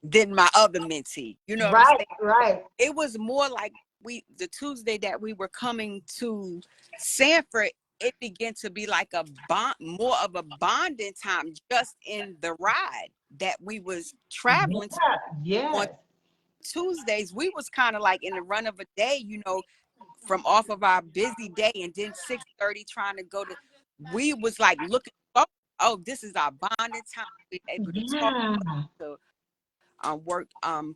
than my other mentee. You know what I'm Right, saying? right. It was more like the Tuesday that we were coming to Sanford, it began to be like more of a bonding time, just in the ride that we was traveling to. On Yes. Tuesdays, we was kind of like in the run of a day, from off of our busy day, and then 6:30 trying to go to, we was like looking, oh, this is our bonding time. We able to talk, Yeah. to work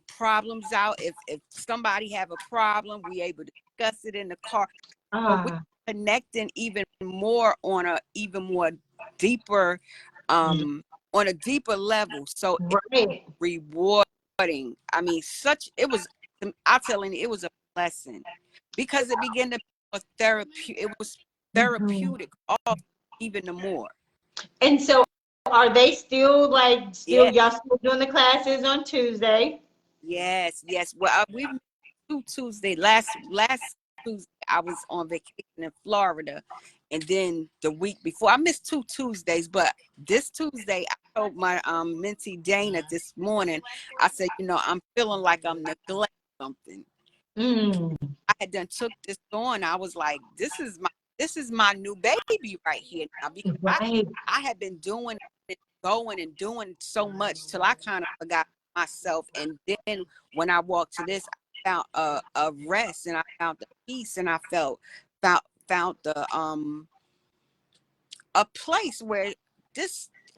problems out. If somebody have a problem, we able to discuss it in the car. So we connecting even more on a even more deeper on a deeper level. So Right. rewarding. I mean, I'm telling you, it was a blessing, because it began to be a therapy. It was therapeutic, off even the more. And so are they still Yeah. y'all still doing the classes on Tuesday? Yes. Well, we've missed 2 Tuesday. Last Tuesday, I was on vacation in Florida, and then the week before, I missed 2 Tuesdays. But this Tuesday, I told my mentee Dana this morning. I said, I'm feeling like I'm neglecting something. Mm. I had done took this on. I was like, this is my new baby right here now, because Right. I had been doing it, going and doing so much till I kind of forgot myself. And then when I walked to this, I found a rest, and I found the peace, and I found the a place where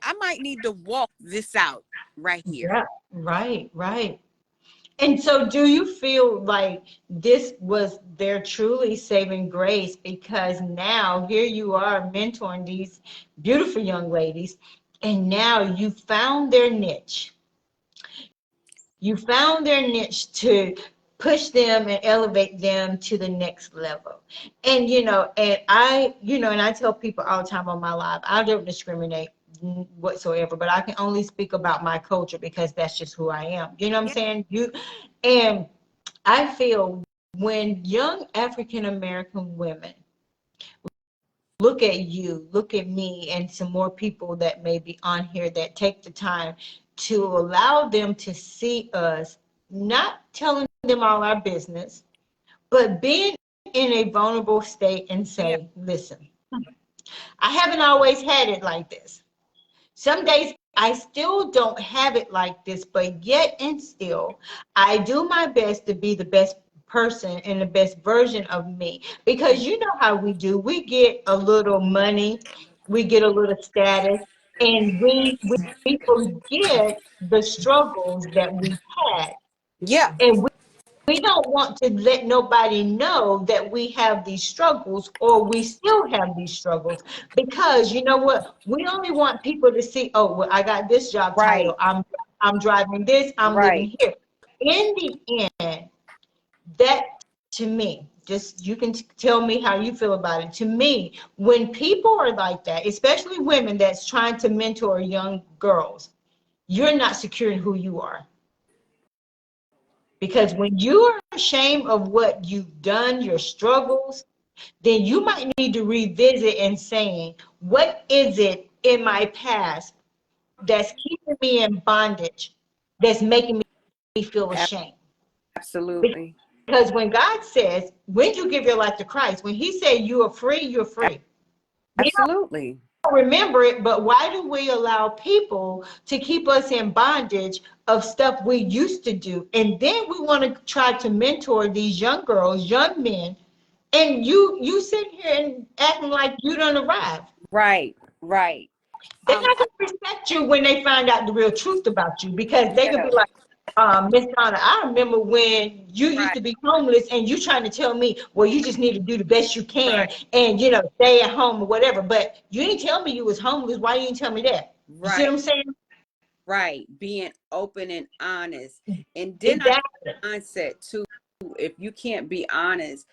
I might need to walk this out right here. Yeah. Right, right. And so do you feel like this was their truly saving grace, because now here you are mentoring these beautiful young ladies, and now you found their niche. You found their niche to push them and elevate them to the next level. And and I tell people all the time on my live, I don't discriminate whatsoever, but I can only speak about my culture, because that's just who I am. You know what I'm Yeah. saying? And I feel when young African American women look at you, look at me, and some more people that may be on here that take the time to allow them to see us, not telling them all our business, but being in a vulnerable state and Yeah. say, listen, I haven't always had it like this. Some days I still don't have it like this, but yet and still, I do my best to be the best person and the best version of me. Because you know how we do. We get a little money, we get a little status, and we forget the struggles that we had. Yeah. And we don't want to let nobody know that we have these struggles, or we still have these struggles, because you know what? We only want people to see, oh, well, I got this job title. Right, I'm driving this. I'm right, living here. In the end, that, to me, just, you can tell me how you feel about it. To me, when people are like that, especially women that's trying to mentor young girls, you're not secure in who you are. Because when you are ashamed of what you've done, your struggles, then you might need to revisit and saying, what is it in my past that's keeping me in bondage, that's making me feel ashamed? absolutely, Because when God says, when you give your life to Christ, when he said you are free, you're free. We absolutely. don't remember it, but why do we allow people to keep us in bondage of stuff we used to do? And then we want to try to mentor these young girls, young men, and you sit here and acting like you don't arrive. Right, right. They're not I, going to respect you when they find out the real truth about you, because they could yeah, be like, Miss Donna, I remember when you used right, to be homeless and you trying to tell me, well, you just need to do the best you can right, and, stay at home or whatever. But you didn't tell me you was homeless. Why you didn't tell me that? You see right, what I'm saying? right. Being open and honest. And then I Exactly. mindset too, if you can't be honest,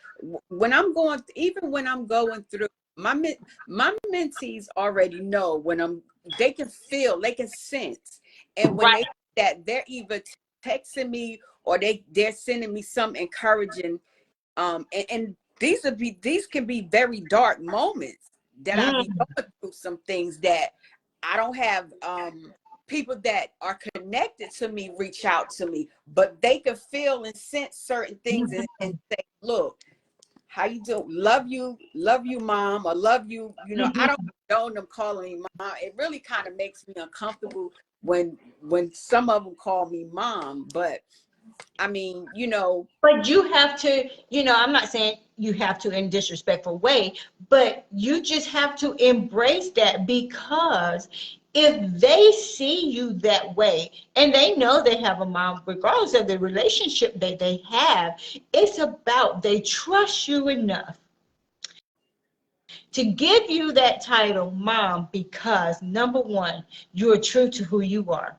when I'm going, even when I'm going through, my mentees already know when they can feel, they can sense. And when Right. they that they're either texting me or they're sending me some encouraging, and these can be very dark moments that I be Mm. going through some things that I don't have people that are connected to me reach out to me, but they can feel and sense certain things and say, look, how you do? Love you, mom, or love you, I don't know them calling me mom. It really kind of makes me uncomfortable when some of them call me mom, but I mean, But you have to, I'm not saying you have to in disrespectful way, but you just have to embrace that, because if they see you that way and they know they have a mom, regardless of the relationship that they have, it's about they trust you enough to give you that title mom, because number one, you are true to who you are.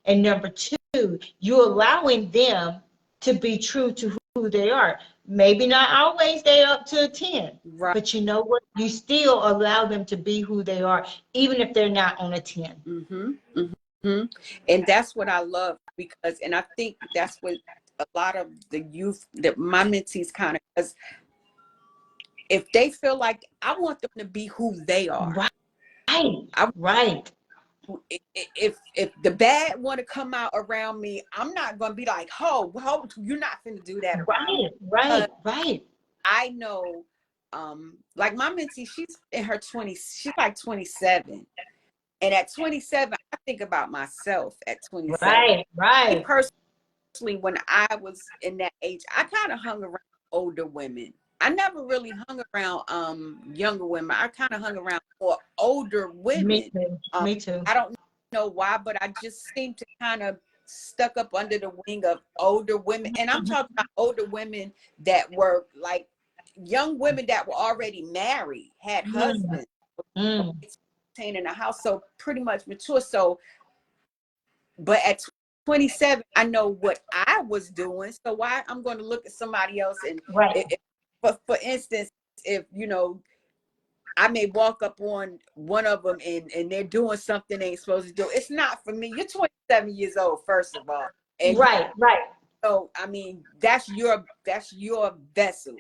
And number two, you're allowing them to be true to who they are. Maybe not always they up to a 10, right. but you know what? You still allow them to be who they are, even if they're not on a 10. Mm-hmm, mm-hmm. And that's what I love, and I think that's what a lot of the youth that my mentees kind of, because if they feel like, I want them to be who they are. Right, I right. if the bad want to come out around me, I'm not going to be like, ho, you're not going to do that around me. Right, right, right. I know, like my mentee, she's in her 20s, she's like 27. And at 27, I think about myself at 27. Right, Me right. personally, when I was in that age, I kind of hung around older women. I never really hung around younger women. I kind of hung around more older Me women. too. Me too. I don't know why, but I just seem to kind of stuck up under the wing of older women. And I'm talking about older women that were like young women that were already married, had Mm, husbands, mm. in a house, so pretty much mature. So, but at 27, I know what I was doing. So why I'm going to look at somebody else and Right. for instance, if I may walk up on one of them and they're doing something they ain't supposed to do. It's not for me. You're 27 years old, first of all. And Right, right. I mean, that's your vessel.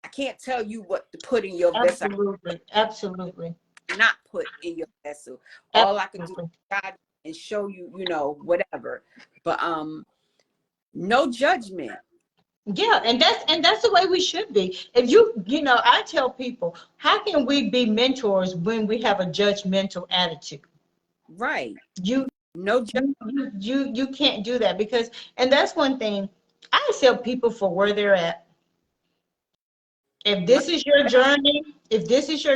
I can't tell you what to put in your vessel. Absolutely. Absolutely. Not put in your vessel. All I could do Absolutely. is guide and show you, whatever. But no judgment. Yeah, and that's the way we should be. If I tell people, how can we be mentors when we have a judgmental attitude? Right. You No judgment. you can't do that, because, and that's one thing I accept people for where they're at. If this is your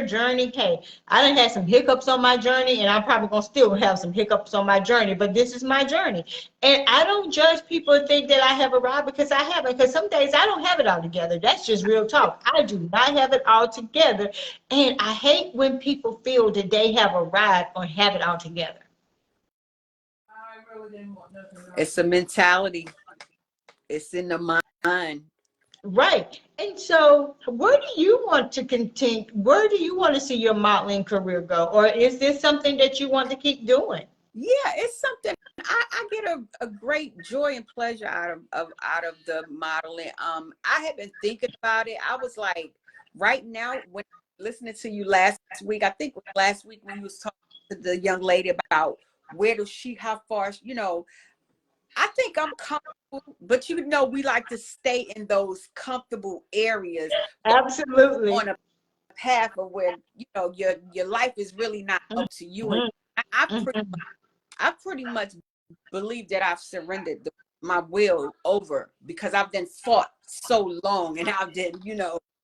journey, hey, I done had some hiccups on my journey, and I'm probably gonna still have some hiccups on my journey, but this is my journey. And I don't judge people and think that I have arrived, because I haven't, because some days I don't have it all together. That's just real talk. I do not have it all together. And I hate when people feel that they have arrived or have it all together. It's a mentality. It's in the mind. Right. And so where do you want to continue? Where do you want to see your modeling career go? Or is this something that you want to keep doing? Yeah, it's something I get a great joy and pleasure out of the modeling. I had been thinking about it. I was like, right now, when listening to you last week, I think last week when you was talking to the young lady about how far, I think I'm comfortable, but we like to stay in those comfortable areas. Absolutely. On a path of where, your life is really not up to you. And I pretty much believe that I've surrendered my will over, because I've been fought so long, and I've been,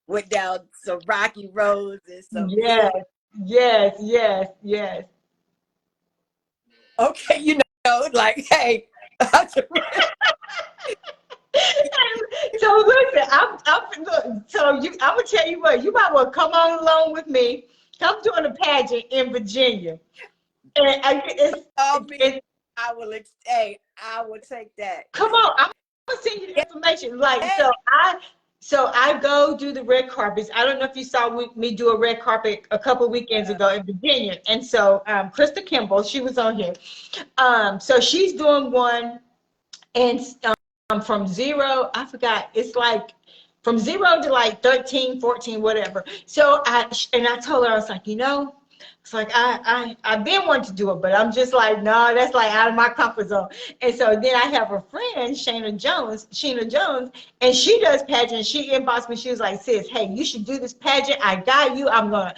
went down some rocky roads and some Yes. Okay, like, hey. So listen, I'm gonna tell you what, you might well come on along with me. Come doing a pageant in Virginia. And I will take that. Come on, I'm gonna send you the information. Like, so I go do the red carpets. I don't know if you saw me do a red carpet a couple weekends ago in Virginia. And so Krista Kimball, she was on here. So she's doing one, and from zero, I forgot, it's like from 0 to like 13, 14, whatever. So I told her, I was like, it's like I've been wanting to do it, but I'm just like, no, that's like out of my comfort zone. And so then I have a friend, Sheena Jones, and she does pageants. She inboxed me. She was like, sis, hey, you should do this pageant. I got you. I'm like,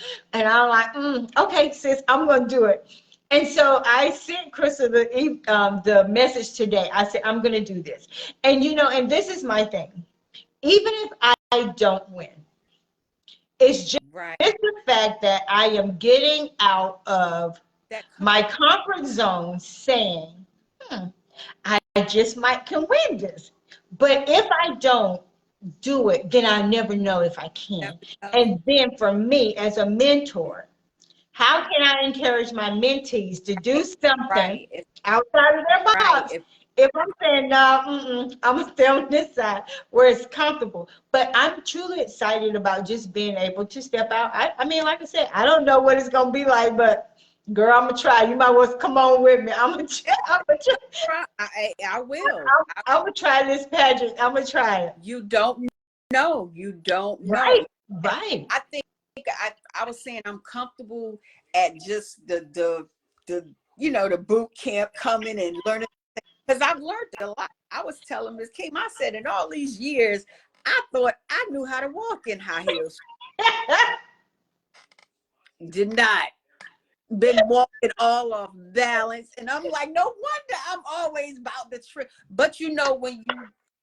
okay, sis, I'm gonna do it. And so I sent Krista the message today. I said, I'm gonna do this. And and this is my thing. Even if I don't win, it's just the fact that I am getting out of my comfort zone, saying, I just can win this. But if I don't do it, then I never know if I can. And then for me as a mentor, how can I encourage my mentees to do something outside of their box? If I'm saying, no, I'm going to stay on this side where it's comfortable. But I'm truly excited about just being able to step out. I mean, like I said, I don't know what it's going to be like, but girl, I'm going to try. You might want to come on with me. I'm going to try. I will. I'm going to try this pageant. I'm going to try it. You don't know. Right. I think I was saying I'm comfortable at just the boot camp, coming and learning, because I've learned a lot. I was telling Miss Kim, I said, in all these years, I thought I knew how to walk in high heels. Did not. Been walking all off balance, and I'm like, no wonder I'm always about the trip. But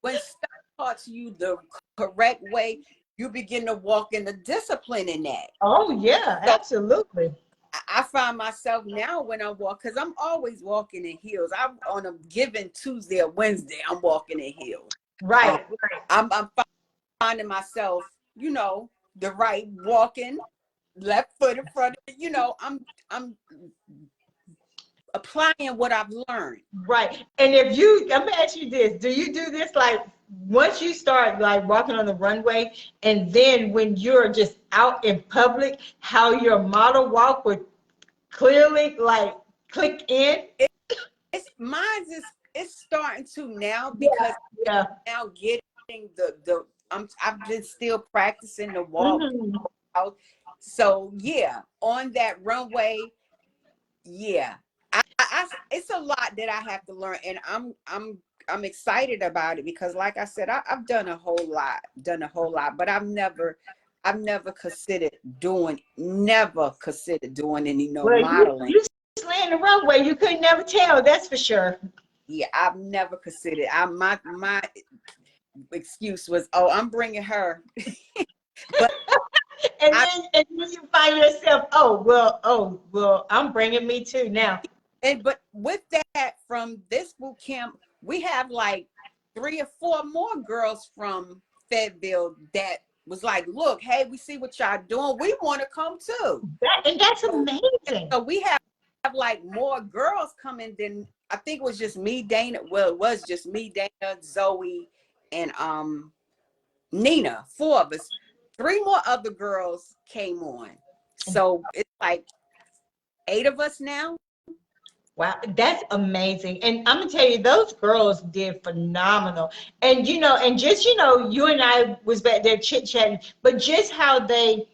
when stuff taught you the correct way, you begin to walk in the discipline in that. Oh yeah, absolutely. I find myself now when I walk, because I'm always walking in heels. I'm on a given Tuesday or Wednesday, I'm walking in heels. Right. I'm finding myself, the right walking, left foot in front of, I'm applying what I've learned. Right. And let me ask you this, do you do this like once you start like walking on the runway, and then when you're just out in public, how your model walk would clearly like click in? It's starting to now, because now getting I've been still practicing the walk. So yeah, on that runway, it's a lot that I have to learn, and I'm excited about it, because like I said, I've done a whole lot, but I've never considered doing any modeling. You slaying the runway, you could never tell, that's for sure. Yeah, I've never considered. My excuse was, oh, I'm bringing her. But I, and then you find yourself, oh well, I'm bringing me too now. but with that, from this boot camp, we have like 3 or 4 more girls from Fayetteville that was like, look, hey, we see what y'all doing. We want to come too. And that's So, amazing. so we have like more girls coming than, I think it was just me, Dana. Well, it was just me, Dana, Zoe, and Nina. 4 of us. 3 more other girls came on. So it's like 8 of us now. Wow, that's amazing. And I'm gonna tell you, those girls did phenomenal. And and just you and I was back there chit-chatting, but just how they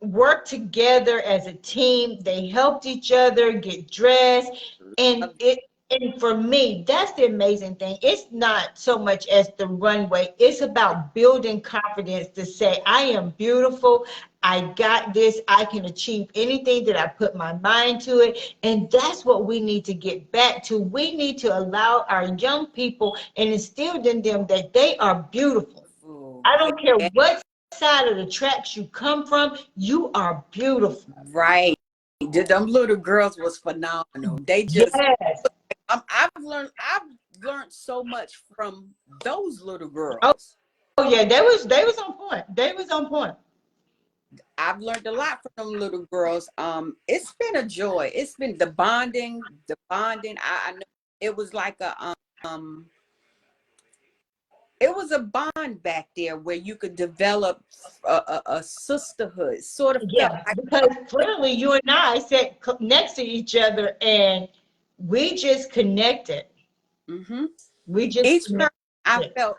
worked together as a team, they helped each other get dressed, and for me, that's the amazing thing. It's not so much as the runway, it's about building confidence to say, I am beautiful. I got this. I can achieve anything that I put my mind to it. And that's what we need to get back to. We need to allow our young people and instill in them that they are beautiful. I don't care Yeah. what side of the tracks you come from, you are beautiful. Right. Them little girls was phenomenal. They just, Yes. I've learned so much from those little Oh, girls. oh yeah, they was on point. They was on point. I've learned a lot from them little girls. It's been a joy. It's been the bonding. I know it was like it was a bond back there where you could develop a sisterhood. Sort of felt Yeah, like because clearly you and I sat next to each other and we just connected. mm-hmm. We just Each time I connected. felt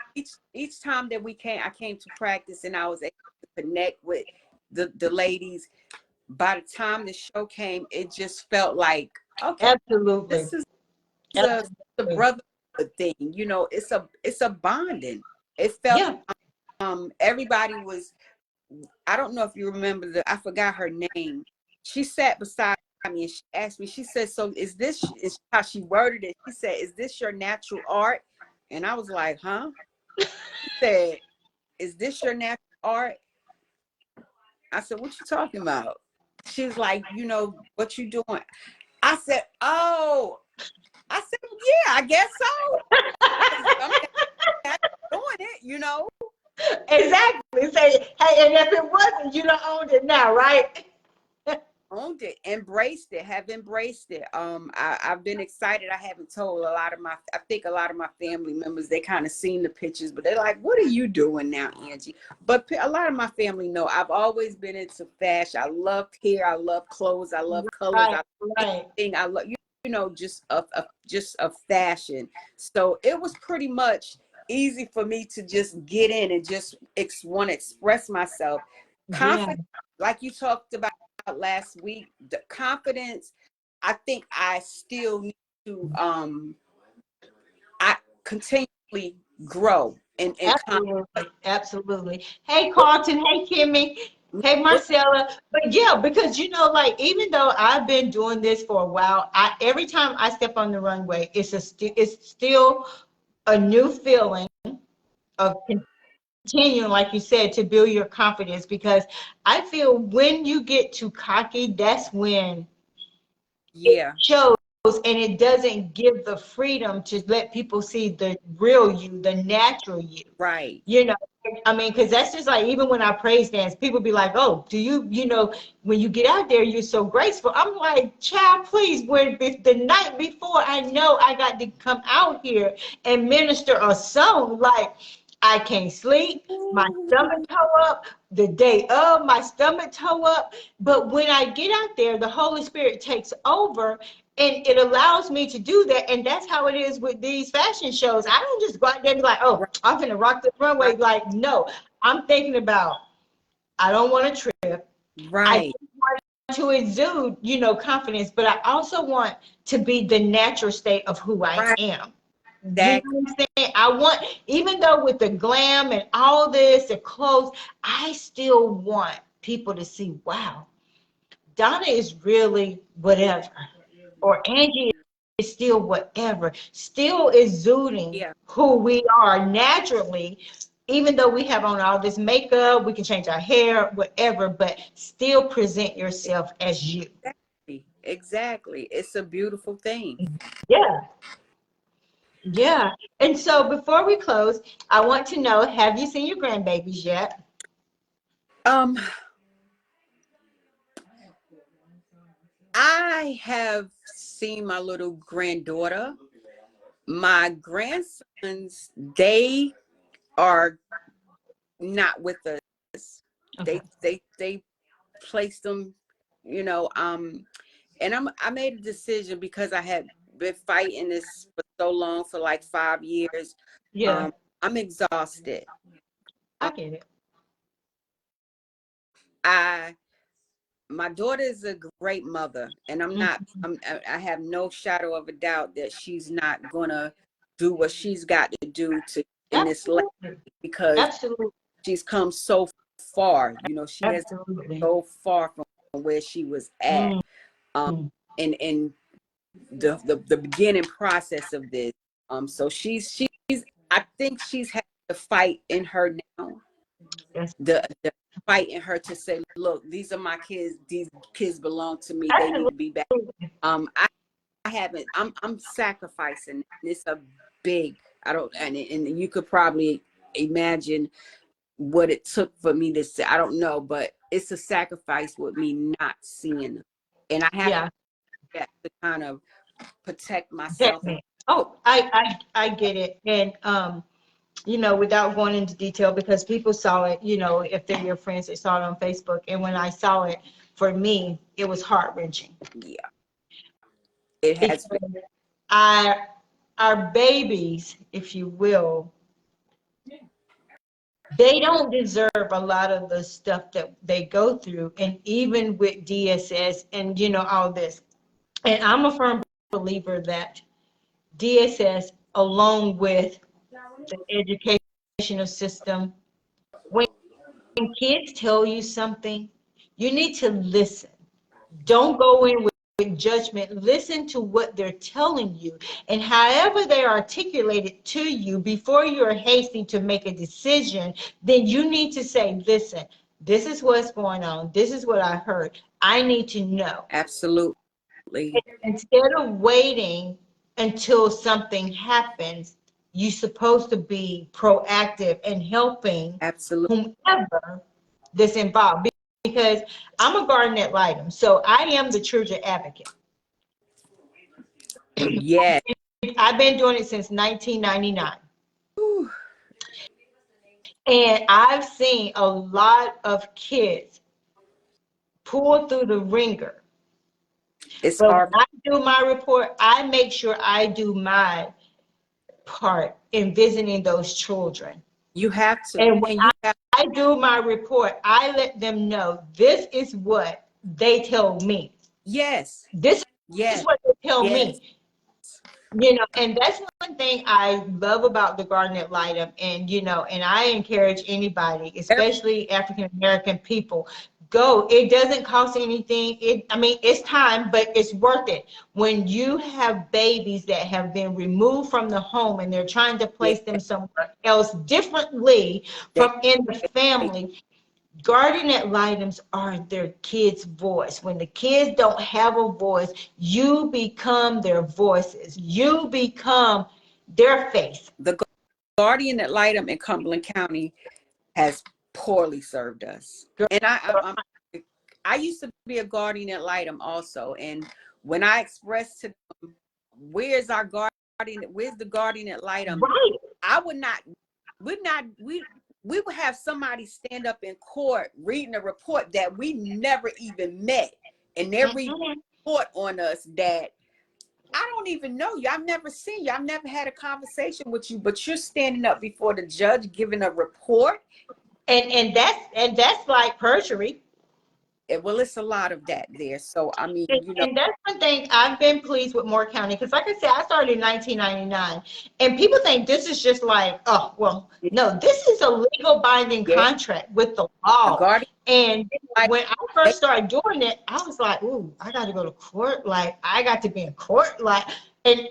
each time that I came to practice and I was able to connect with the ladies. By the time the show came, it just felt like, okay, Absolutely. this is Absolutely. the brotherhood thing. It's a bonding. It felt Yeah. Everybody was, I don't know if you remember I forgot her name. She sat beside me and she asked me, she said, so is how she worded it. She said, is this your natural art? And I was like, huh? She said, is this your natural art? I said, what you talking about? She was like, what you doing? I said, oh, I said, yeah, I guess so. I'm doing it. Exactly. Say, hey, and if it wasn't, you don't own it now, right? Owned it, embraced it, have embraced it. I've been excited. I haven't told I think a lot of my family members, they kind of seen the pictures, but they're like, what are you doing now, Angie? But a lot of my family know I've always been into fashion. I love hair, I love clothes, I love colors, I love anything. I love, just a fashion. So it was pretty much easy for me to just get in and just want to express myself. Confident, like you talked about last week, the confidence, I think I still need to I continually grow and Absolutely. Hey Carlton, hey Kimmy, hey Marcella. But yeah, because like even though I've been doing this for a while, every time I step on the runway, it's still a new feeling of continuing, like you said, to build your confidence, because I feel when you get too cocky, that's when it shows, and it doesn't give the freedom to let people see the real you, the natural you. Right. I mean, because that's just like, even when I praise dance, people be like, oh, do you, when you get out there, you're so graceful. I'm like, child, please, the night before, I know I got to come out here and minister a song. Like, I can't sleep, my stomach toe up, the day of, my stomach toe up. But when I get out there, the Holy Spirit takes over and it allows me to do that. And that's how it is with these fashion shows. I don't just go out there and be like, oh, I'm gonna rock the runway. Like, no, I'm thinking about, I don't want to trip. Right. I want to exude, confidence, but I also want to be the natural state of who I am. You know what I'm saying? I want, even though with the glam and all this, the clothes, I still want people to see, wow, Donna is really whatever, or Angie is still whatever, still exuding who we are naturally, even though we have on all this makeup, we can change our hair, whatever, but still present yourself as you. Exactly. It's a beautiful thing. Yeah. Yeah. And so before we close, I want to know, have you seen your grandbabies yet? I have seen my little granddaughter. My grandsons, they are not with us. Okay. They placed them, you know, and I made a decision because I had been fighting this for so long, for like 5 years. Yeah. I'm exhausted. I get it. My daughter is a great mother, and I have no shadow of a doubt that she's not gonna do what she's got to do to in this life, Absolutely. because Absolutely. she's come so far. You know, she has Absolutely. so far from where she was at. Mm. In the beginning process of this. So she's I think she's had the fight in her now. Yes. The fight in her to say, look, these are my kids. These kids belong to me. They need to be back. I haven't. I'm sacrificing. It's a big. I don't. And you could probably imagine what it took for me to say. I don't know, but it's a sacrifice with me not seeing them, and I have to kind of protect myself. Definitely. Oh, I get it. And you know, without going into detail, because people saw it, you know, if they're your friends, they saw it on Facebook. And when I saw it, for me, it was heart-wrenching. Yeah, it has been. Our babies, if you will, they don't deserve a lot of the stuff that they go through. And even with DSS and, you know, all this. And I'm a firm believer that DSS, along with the educational system, when kids tell you something, you need to listen. Don't go in with judgment. Listen to what they're telling you, and however they articulate it to you, before you're hasty to make a decision, then you need to say, listen, this is what's going on. This is what I heard. I need to know. Absolutely. Instead of waiting until something happens, you're supposed to be proactive and helping whomever that's involved. Because I'm a guardian ad litem, so I am the children advocate. Yeah. I've been doing it since 1999. And I've seen a lot of kids pull through the ringer. It's but hard. when I do my report, I make sure I do my part in visiting those children. You have to. And when I do my report, I let them know this is what they tell me. Yes. This is what they tell me. You know, and that's one thing I love about the guardian ad litem. And, you know, and I encourage anybody, especially African American people, go. It doesn't cost anything. I mean, it's time, but it's worth it. When you have babies that have been removed from the home and they're trying to place them somewhere else differently from in the family, guardian ad litems are their kids' voice. When the kids don't have a voice, you become their voices. You become their face. The guardian ad litem in Cumberland County has poorly served us. And I used to be a guardian ad litem also. And when I expressed to them, where's the guardian ad litem? Right. I would not, we would have somebody stand up in court reading a report that we never even met. And they're reading a report on us that I don't even know you. I've never seen you. I've never had a conversation with you, but you're standing up before the judge giving a report. And that's like perjury. Well, it's a lot of that there. So, I mean, you know. And that's one thing I've been pleased with Moore County, because like I said, I started in 1999, and people think this is just like, oh, well, no, this is a legal binding contract with the law. And Like, when I first started doing it, I was like, ooh, I got to go to court. Like, I got to be in court. Like,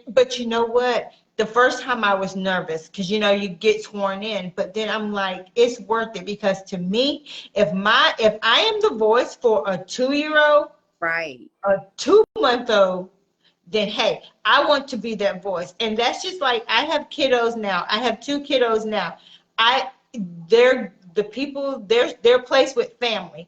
but you know what? The first time I was nervous because, you know, you get sworn in. But then I'm like, it's worth it because to me, if I am the voice for a 2-year-old, right. a 2-month-old, then hey, I want to be that voice. And that's just like I have kiddos now. I have 2 kiddos now. They're the people, they're placed with family.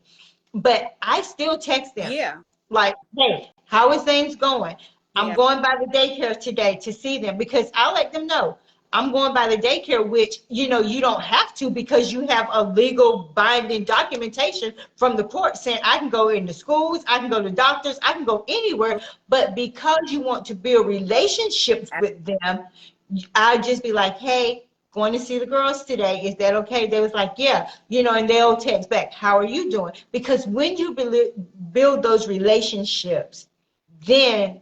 But I still text them Yeah. like, hey, how is things going? I'm Yeah. going by the daycare today to see them because I let them know I'm going by the daycare, which, you know, you don't have to because you have a legal binding documentation from the court saying I can go into schools, I can go to doctors, I can go anywhere. But because you want to build relationships with them, I'll just be like, hey, going to see the girls today. Is that okay? They was like, yeah, you know, and they'll text back, how are you doing? Because when you build those relationships, then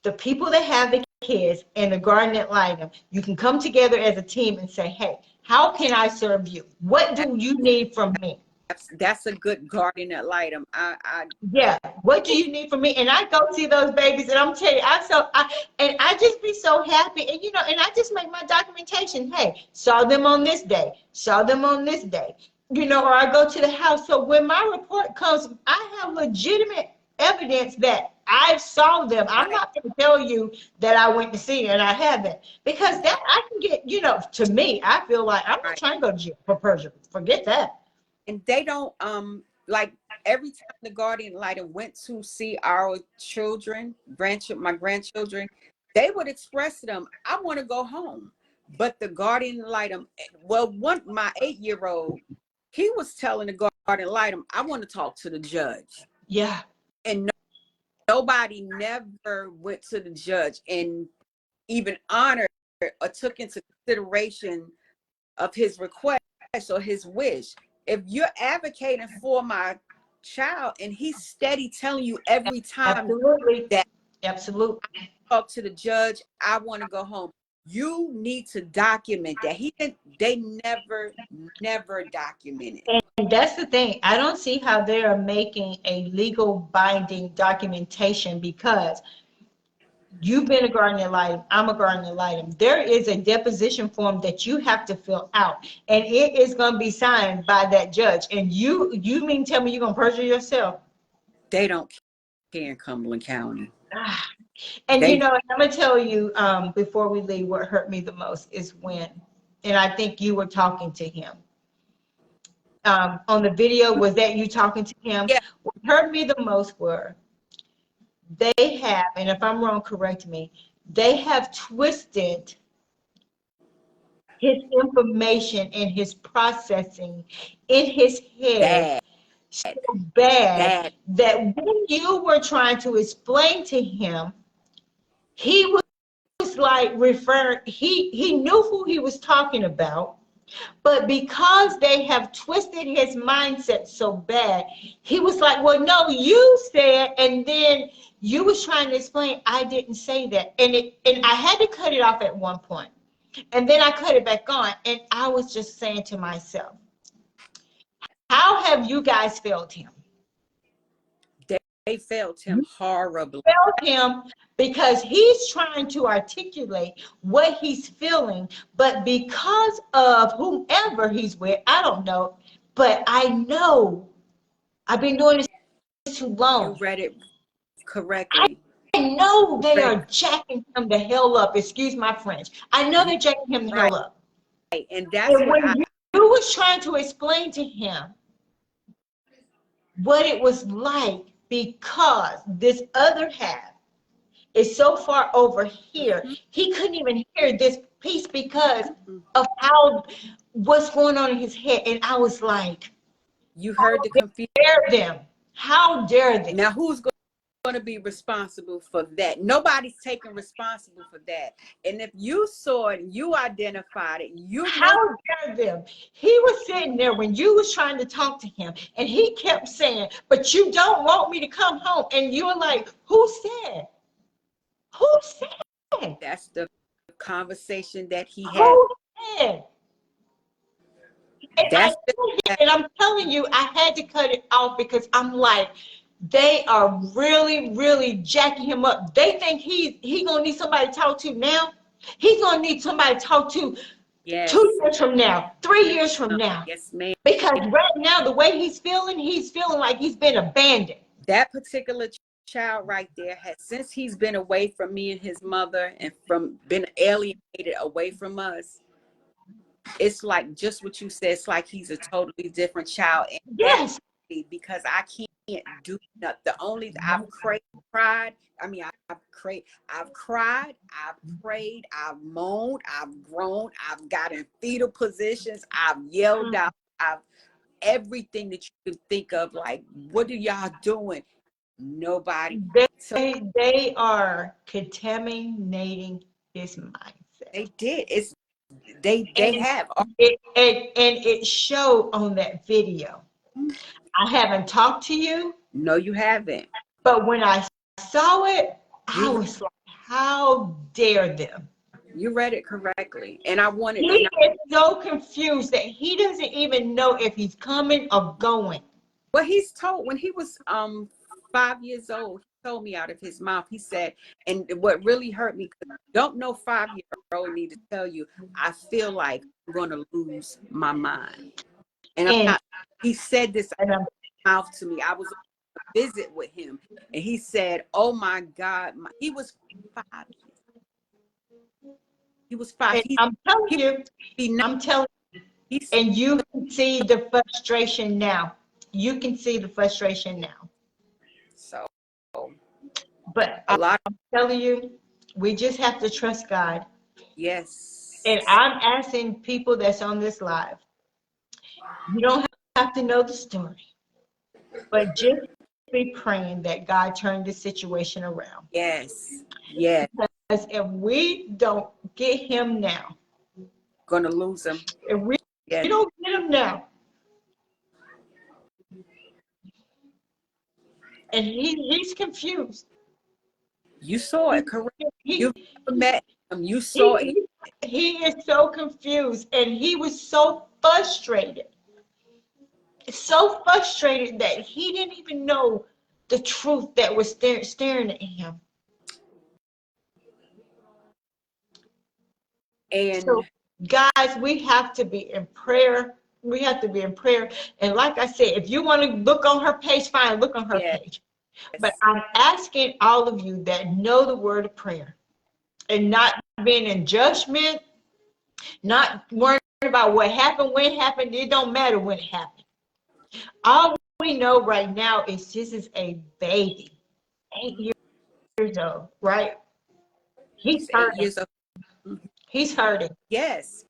the people that have the kids and the guardian ad litem, you can come together as a team and say, hey, how can I serve you? What do you need from me? That's a good guardian ad litem. Yeah, what do you need from me? And I go see those babies, and I'm telling you, I just be so happy, and you know, and I just make my documentation. Hey, saw them on this day, saw them on this day, you know, or I go to the house. So when my report comes, I have legitimate evidence that I saw them. I'm Right. not going to tell you that I went to see and I haven't, because that I can get, you know, to me, I feel like I'm not Right. trying to go to jail for perjury. Forget that. And they don't like every time the guardian ad litem went to see our children, my grandchildren, they would express to them, I want to go home. But the guardian ad litem, well, my 8-year-old, he was telling the guardian ad litem, I want to talk to the judge. Yeah. And nobody never went to the judge and even honored or took into consideration of his request or his wish. If you're advocating for my child and he's steady telling you every time Absolutely. that Absolutely. I talk to the judge, I want to go home, you need to document that. They never documented. And that's the thing. I don't see how they are making a legal binding documentation because you've been a guardian ad litem, I'm a guardian ad litem. There is a deposition form that you have to fill out, and it is going to be signed by that judge. And you mean tell me you're going to perjure yourself? They don't care in Cumberland County. And you They know, I'm going to tell you before we leave, what hurt me the most is when, and I think you were talking to him. On the video, was that you talking to him? Yeah. What hurt me the most were they have, and if I'm wrong, correct me, they have twisted his information and his processing in his head bad, so bad bad. that when you were trying to explain to him, he was like he knew who he was talking about. But because they have twisted his mindset so bad, he was like, well, no, you said, and then you was trying to explain, I didn't say that. And I had to cut it off at one point. And then I cut it back on. And I was just saying to myself, how have you guys failed him? They failed him horribly. Failed him because he's trying to articulate what he's feeling, but because of whomever he's with, I don't know, but I know I've been doing this too You long. read it correctly. I know they Right. are jacking him the hell up. Excuse my French. I know they're jacking him the Right. hell up. And that's And what when you was trying to explain to him what it was like because this other half is so far over here, he couldn't even hear this piece because of how what's going on in his head. And I was like, you how heard the confusion. dare them? How dare they? Now, who's going to be responsible for that? Nobody's taking responsible for that. And if you saw it, you identified it, you know. How dare them? He was sitting there when you was trying to talk to him, and he kept saying, but you don't want me to come home. And you were like, who said? Who said? That's the conversation that he had. Who said? That's And I'm telling you, I had to cut it off because I'm like, they are really, really jacking him up. They think he gonna need somebody to talk to now. He's gonna need somebody to talk to yes. 2 years from now, 3 years from now. Yes, ma'am. Because right now, the way he's feeling like he's been abandoned. That particular child right there has, since he's been away from me and his mother and from been alienated away from us, it's like just what you said. It's like he's a totally different child. And Yes. Because I can't do nothing. The only I've cried. I mean, I've cried, I've prayed, I've moaned, I've groaned, I've got in fetal positions, I've yelled out, I've everything that you can think of. Like, what are y'all doing? Nobody. They are contaminating his mindset. They did. It's they have. It showed on that video. I haven't talked to you. No, you haven't. But when I saw it, I was like, how dare them? You read it correctly. And I wanted He is so confused that he doesn't even know if he's coming or going. Well, he's told when he was 5 years old, he told me out of his mouth, he said, and what really hurt me, because don't know 5-year-old need to tell you, I feel like I'm going to lose my mind. And he said this out of his mouth to me. I was on a visit with him, and he said, oh my God, he was 5. He was 5. I'm telling you, and you can see the frustration now. You can see the frustration now. So, but I'm telling you, we just have to trust God. Yes. And I'm asking people that's on this live, you don't have to know the story, but just be praying that God turned the situation around. Yes. Yes. Because if we don't get him now, gonna lose him. If we don't get him now, and he's confused. You saw it, correct? You met him. You saw it. He is so confused, and he was so frustrated. So frustrated that he didn't even know the truth that was staring at him. And so, guys, we have to be in prayer. We have to be in prayer. And like I said, if you want to look on her page, fine, look on her page. But I'm asking all of you that know the word of prayer and not being in judgment, not worrying about what happened, when it happened. It don't matter when it happened. All we know right now is this is a baby, 8 years old, right? He's hurting. He's hurting. Yes.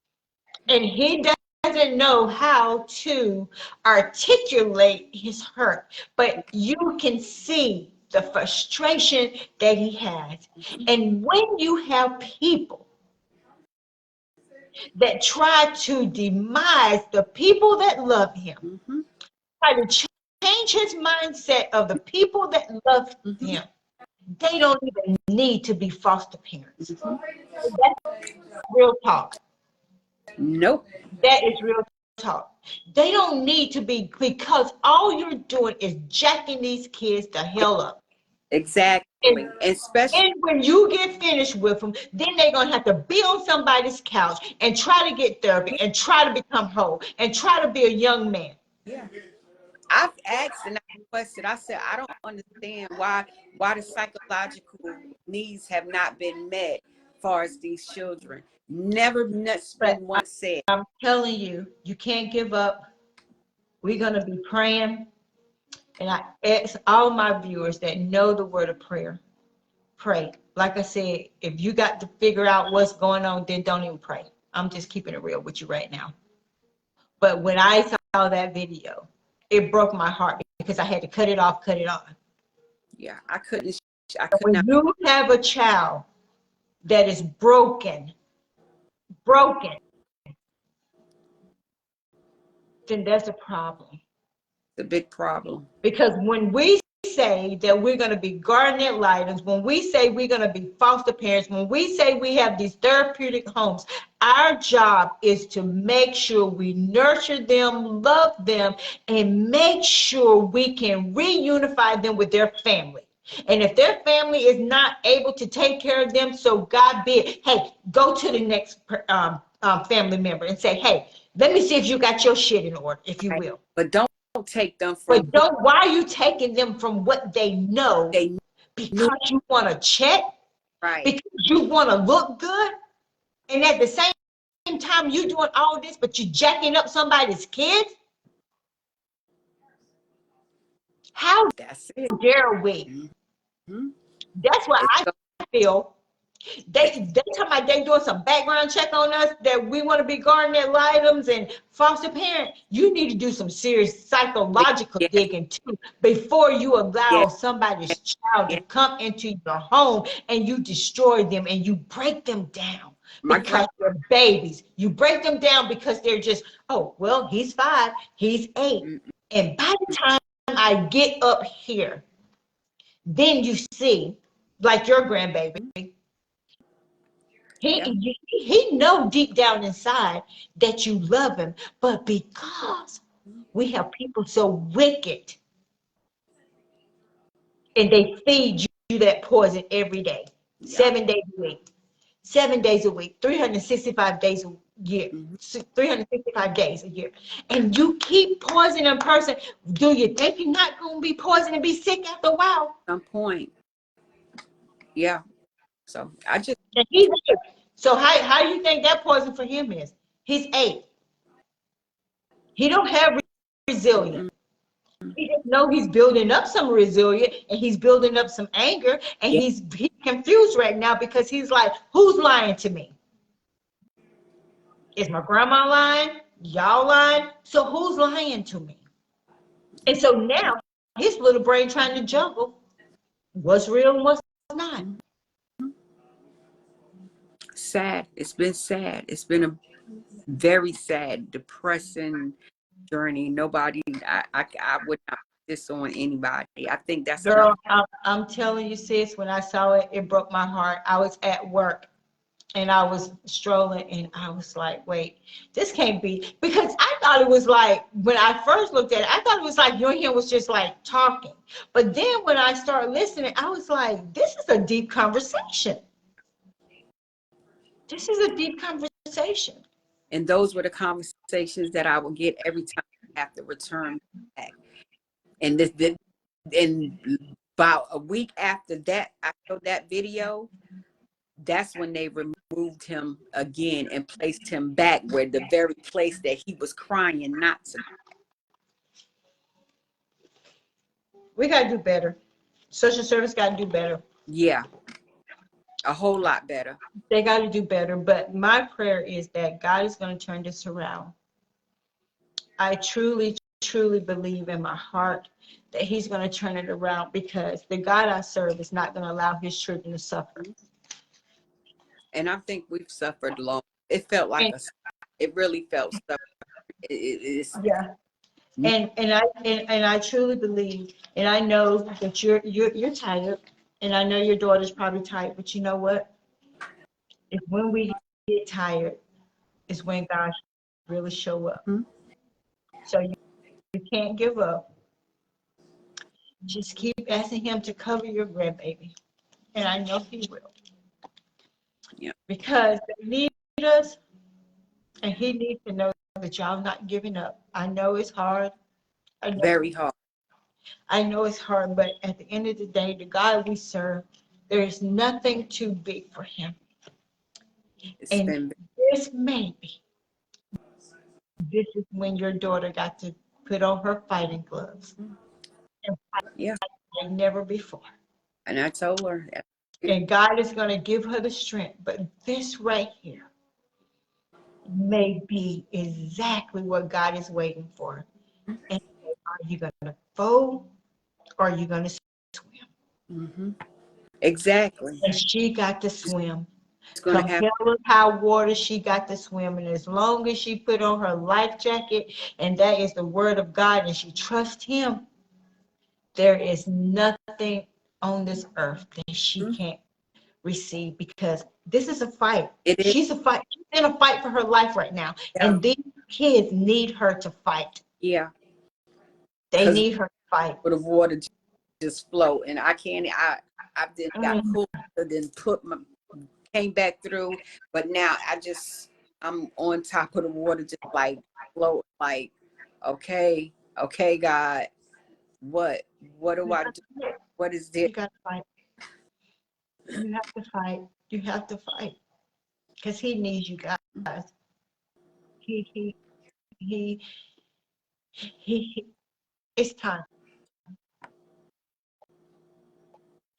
And he doesn't know how to articulate his hurt, but you can see the frustration that he has. And when you have people that try to demise the people that love him, try to change his mindset of the people that love him, they don't even need to be foster parents. That's real talk. Nope. That is real talk. They don't need to be, because all you're doing is jacking these kids the hell up. Exactly. And especially when you get finished with them, then they're going to have to be on somebody's couch and try to get therapy and try to become whole and try to be a young man. Yeah. I've asked and I requested, I said, I don't understand why the psychological needs have not been met as far as these children. Never been one said. I'm telling you, you can't give up. We're going to be praying. And I ask all my viewers that know the word of prayer, pray. Like I said, if you got to figure out what's going on, then don't even pray. I'm just keeping it real with you right now. But when I saw that video, it broke my heart because I had to cut it off, cut it on. Yeah, I could when not. You have a child that is broken, then that's a problem. The big problem. Because when we say that we're going to be guardian ad litem, when we say we're going to be foster parents, when we say we have these therapeutic homes, our job is to make sure we nurture them, love them, and make sure we can reunify them with their family. And if their family is not able to take care of them, so God be it, hey, go to the next family member and say, hey, let me see if you got your shit in order, if you will. But don't take them from. But don't. Why are you taking them from what they know? Because you want to check, Right? because you want to look good, and at the same time you doing all this, but you jacking up somebody's kids. How That's it. dare we? Mm-hmm. That's what I feel. They talking about they doing some background check on us that we want to be guardian ad litem and foster parent. You need to do some serious psychological digging too before you allow somebody's child to come into your home and you destroy them and you break them down because they're babies. You break them down because they're just, oh, well, he's 5, he's 8. And by the time I get up here, then you see, like your grandbaby, he know deep down inside that you love him, but because we have people so wicked and they feed you that poison every day, 7 days a week, 7 days a week, 365 days a year, 365 days a year, and you keep poisoning a person, do you think you're not going to be poisoned and be sick after a while? Some point. Yeah. So I just. And he's 8. So how do you think that poison for him is? He's 8. He don't have resilience. He just know he's building up some resilience and he's building up some anger, and he's confused right now because he's like, who's lying to me? Is my grandma lying? Y'all lying? So who's lying to me? And so now his little brain trying to juggle what's real and what's not. Sad. It's been sad. It's been a very sad, depressing journey. Nobody, I would not put this on anybody. I think that's girl. I'm telling you, sis, when I saw it, it broke my heart. I was at work and I was strolling and I was like, wait, this can't be, because I thought it was like, when I first looked at it, I thought it was like you and him was just like talking. But then when I started listening, I was like, this is a deep conversation. This is a deep conversation. And those were the conversations that I would get every time I have to return back. And about a week after that, I showed that video. That's when they removed him again and placed him back where the very place that he was crying not to. We got to do better. Social service got to do better. Yeah. A whole lot better. They got to do better. But my prayer is that God is going to turn this around. I truly, truly believe in my heart that he's going to turn it around, because the God I serve is not going to allow his children to suffer. And I think we've suffered long. It felt like it really felt suffering. Yeah. And I truly believe, and I know that you're tired, and I know your daughter's probably tired, but you know what? It's when we get tired is when God really show up. So you can't give up. Just keep asking him to cover your grandbaby, and I know he will. Yeah. Because they need us, and he needs to know that y'all not giving up. I know it's hard. I know Very hard. I know it's hard, but at the end of the day, the God we serve, there is nothing too big for him. And this is when your daughter got to put on her fighting gloves and fight like never before. And I told her. And God is going to give her the strength. But this right here may be exactly what God is waiting for. And are you going to fold, or are you going to swim? Exactly. And she got to swim. Come hell or high water, she got to swim. And as long as she put on her life jacket, and that is the word of God, and she trusts him, There is nothing on this earth that she Mhm. can't receive, because this is a fight. It is. She's in a fight for her life right now. Yeah. And these kids need her to fight. Yeah. They Because need her to fight. for the water just flow, and I can't. I then got Mhm. cool, then came back through, but now I'm on top of the water, just like float, like okay, God, what do You I have do? to fight. What is this? You got to fight. You have to fight. You have to fight. Because he needs you guys. He, he, he, it's time.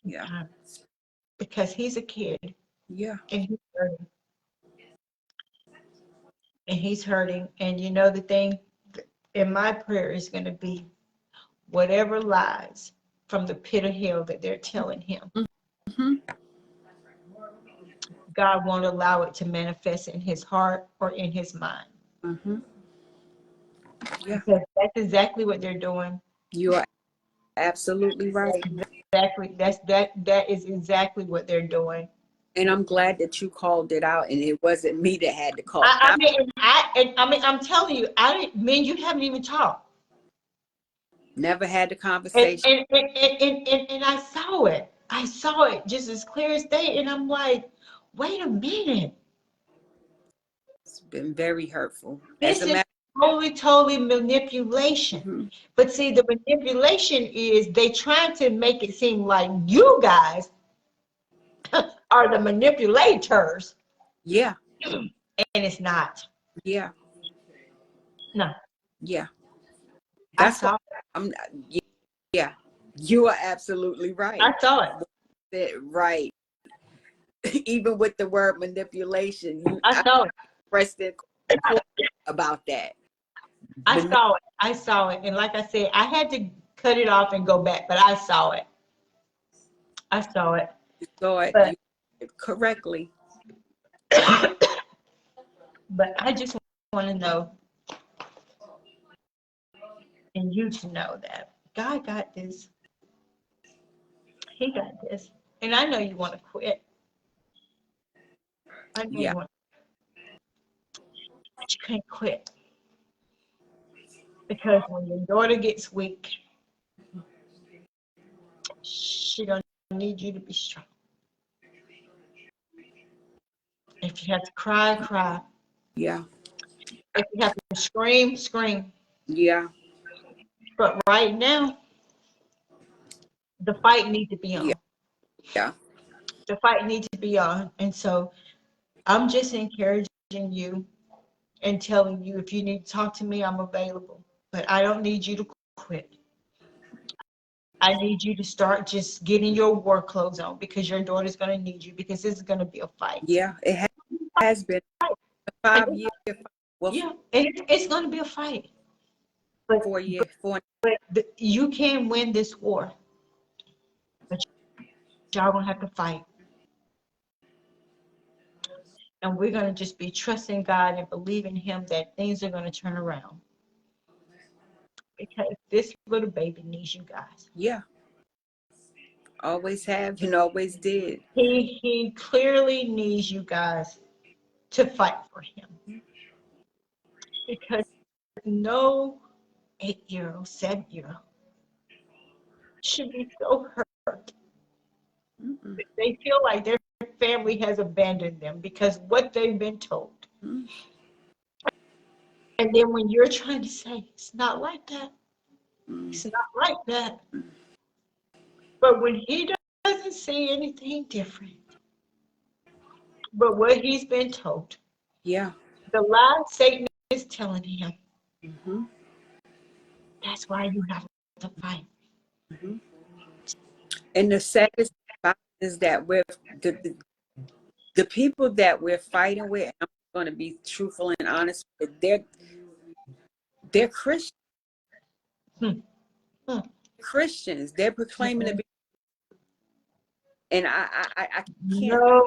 It's Yeah, time. Because he's a kid yeah, and he's hurting. And he's hurting. And you know the thing, in my prayer is going to be whatever lies from the pit of hell that they're telling him, hmm, God won't allow it to manifest in his heart or in his mind. hmm, yeah. Because that's exactly what they're doing. You are absolutely right, Exactly. That is exactly what they're doing. and I'm glad that you called it out, and it wasn't me that had to call. I'm telling you, I didn't. Man, you haven't even talked. Never had the And conversation. and I saw it. I saw it just as clear as day. And I'm like, wait a minute. It's been very hurtful. As This a is matter. totally manipulation. Hmm. But see, the manipulation is they trying to make it seem like you guys are the manipulators, Yeah, and it's not. yeah, No, yeah. I That's why saw. I'm. Yeah, you are absolutely I right. saw it. Right. Even with the word manipulation, I I saw it. expressed it about that. I Manip- saw it. I saw it. And like I said, I had to cut it off and go back, but I saw it. I saw it. you saw it, But you did it correctly. but I just want to know, and you to know, that God got this. He got this. And I know you want to quit. I know Yeah, you want, but you can't quit, because when your daughter gets weak, she gonna need you to be strong. If you have to cry, cry. yeah, If you have to scream, scream. yeah, But right now, the fight needs to be yeah, on. yeah, The fight needs to be on. And so I'm just encouraging you and telling you, if you need to talk to me, I'm available. But I don't need you to quit. I need you to start just getting your war clothes on, because your daughter's going to need you, because this is going to be a fight. yeah. It has been And 5 years. Well, yeah, it's going to be a fight. But, 4 years. you can win this war, but y'all going to have to fight. And we're going to just be trusting God and believing Him that things are going to turn around. Because this little baby needs you guys. Yeah, always have and always did. He clearly needs you guys to fight for him, because no 8-year-old, 7-year-old should be so hurt. Mm-mm. They feel like their family has abandoned them because what they've been told. Mm-mm. And then when you're trying to say, it's not like that, it's not like that. But when he doesn't see anything different, but what he's been told, Yeah. the lie Satan is telling him, Mm-hmm. that's why you have to fight. Mm-hmm. And the saddest part is that with the people that we're fighting with, and I'm going to be truthful and honest, they're Christians. Hmm. Hmm. Christians. They're proclaiming to be, and I can't. No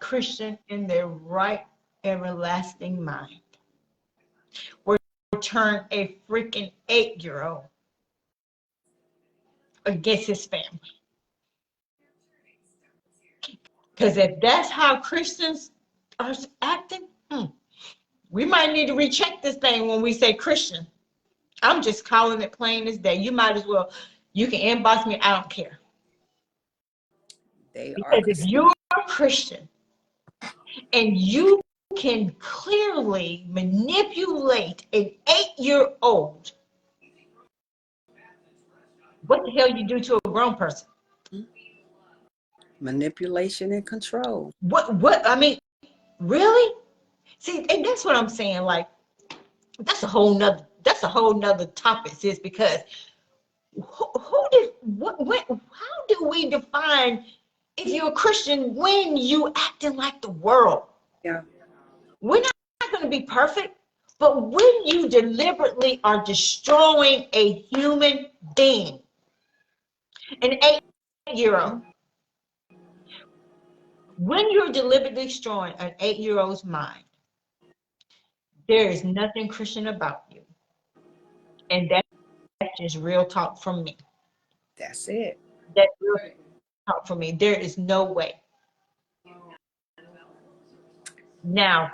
Christian in their right everlasting mind would turn a freaking 8-year-old, a against his family. Because if that's how Christians are acting, we might need to recheck this thing when we say Christian. I'm just calling it plain as day. You might as well, you can inbox me, I don't care. They are Because if you're a Christian and you can clearly manipulate an 8-year-old, what the hell you do to a grown person? manipulation and control. What, I mean, really? See, and that's what I'm saying. Like, that's a whole nother topic, sis, because how do we define if you're a Christian when you acting like the world? Yeah. We're not going to be perfect, but when you deliberately are destroying a human being, an 8-year-old, when you're deliberately destroying an 8-year-old's mind, there is nothing Christian about you. And that's just real talk from me. That's it. That's real talk from me. There is no way. Now,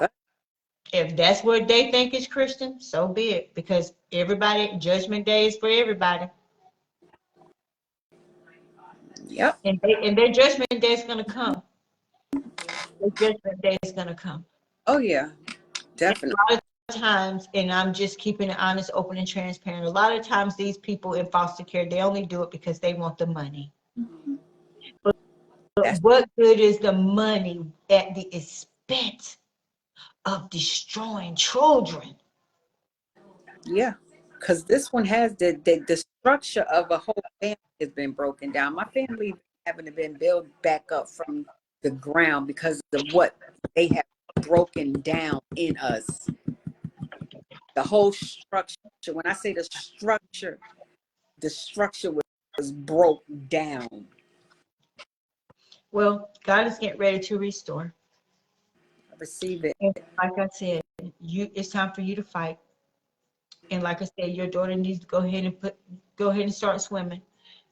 if that's what they think is Christian, so be it. Because everybody, judgment day is for everybody. Yep. And their judgment day is going to come. Their judgment day is going to come. Oh, yeah. Definitely. A lot of times, and I'm just keeping it honest, open, and transparent, a lot of times these people in foster care, they only do it because they want the money. But what good is the money at the expense of destroying children? Yeah. Because this one has the structure of a whole family has been broken down. My family haven't been built back up from the ground because of what they have broken down in us. The whole structure. When I say the structure was broke down. Well, God is getting ready to restore. Receive it. And like I said, it's time for you to fight. And like I said, your daughter needs to go ahead and start swimming.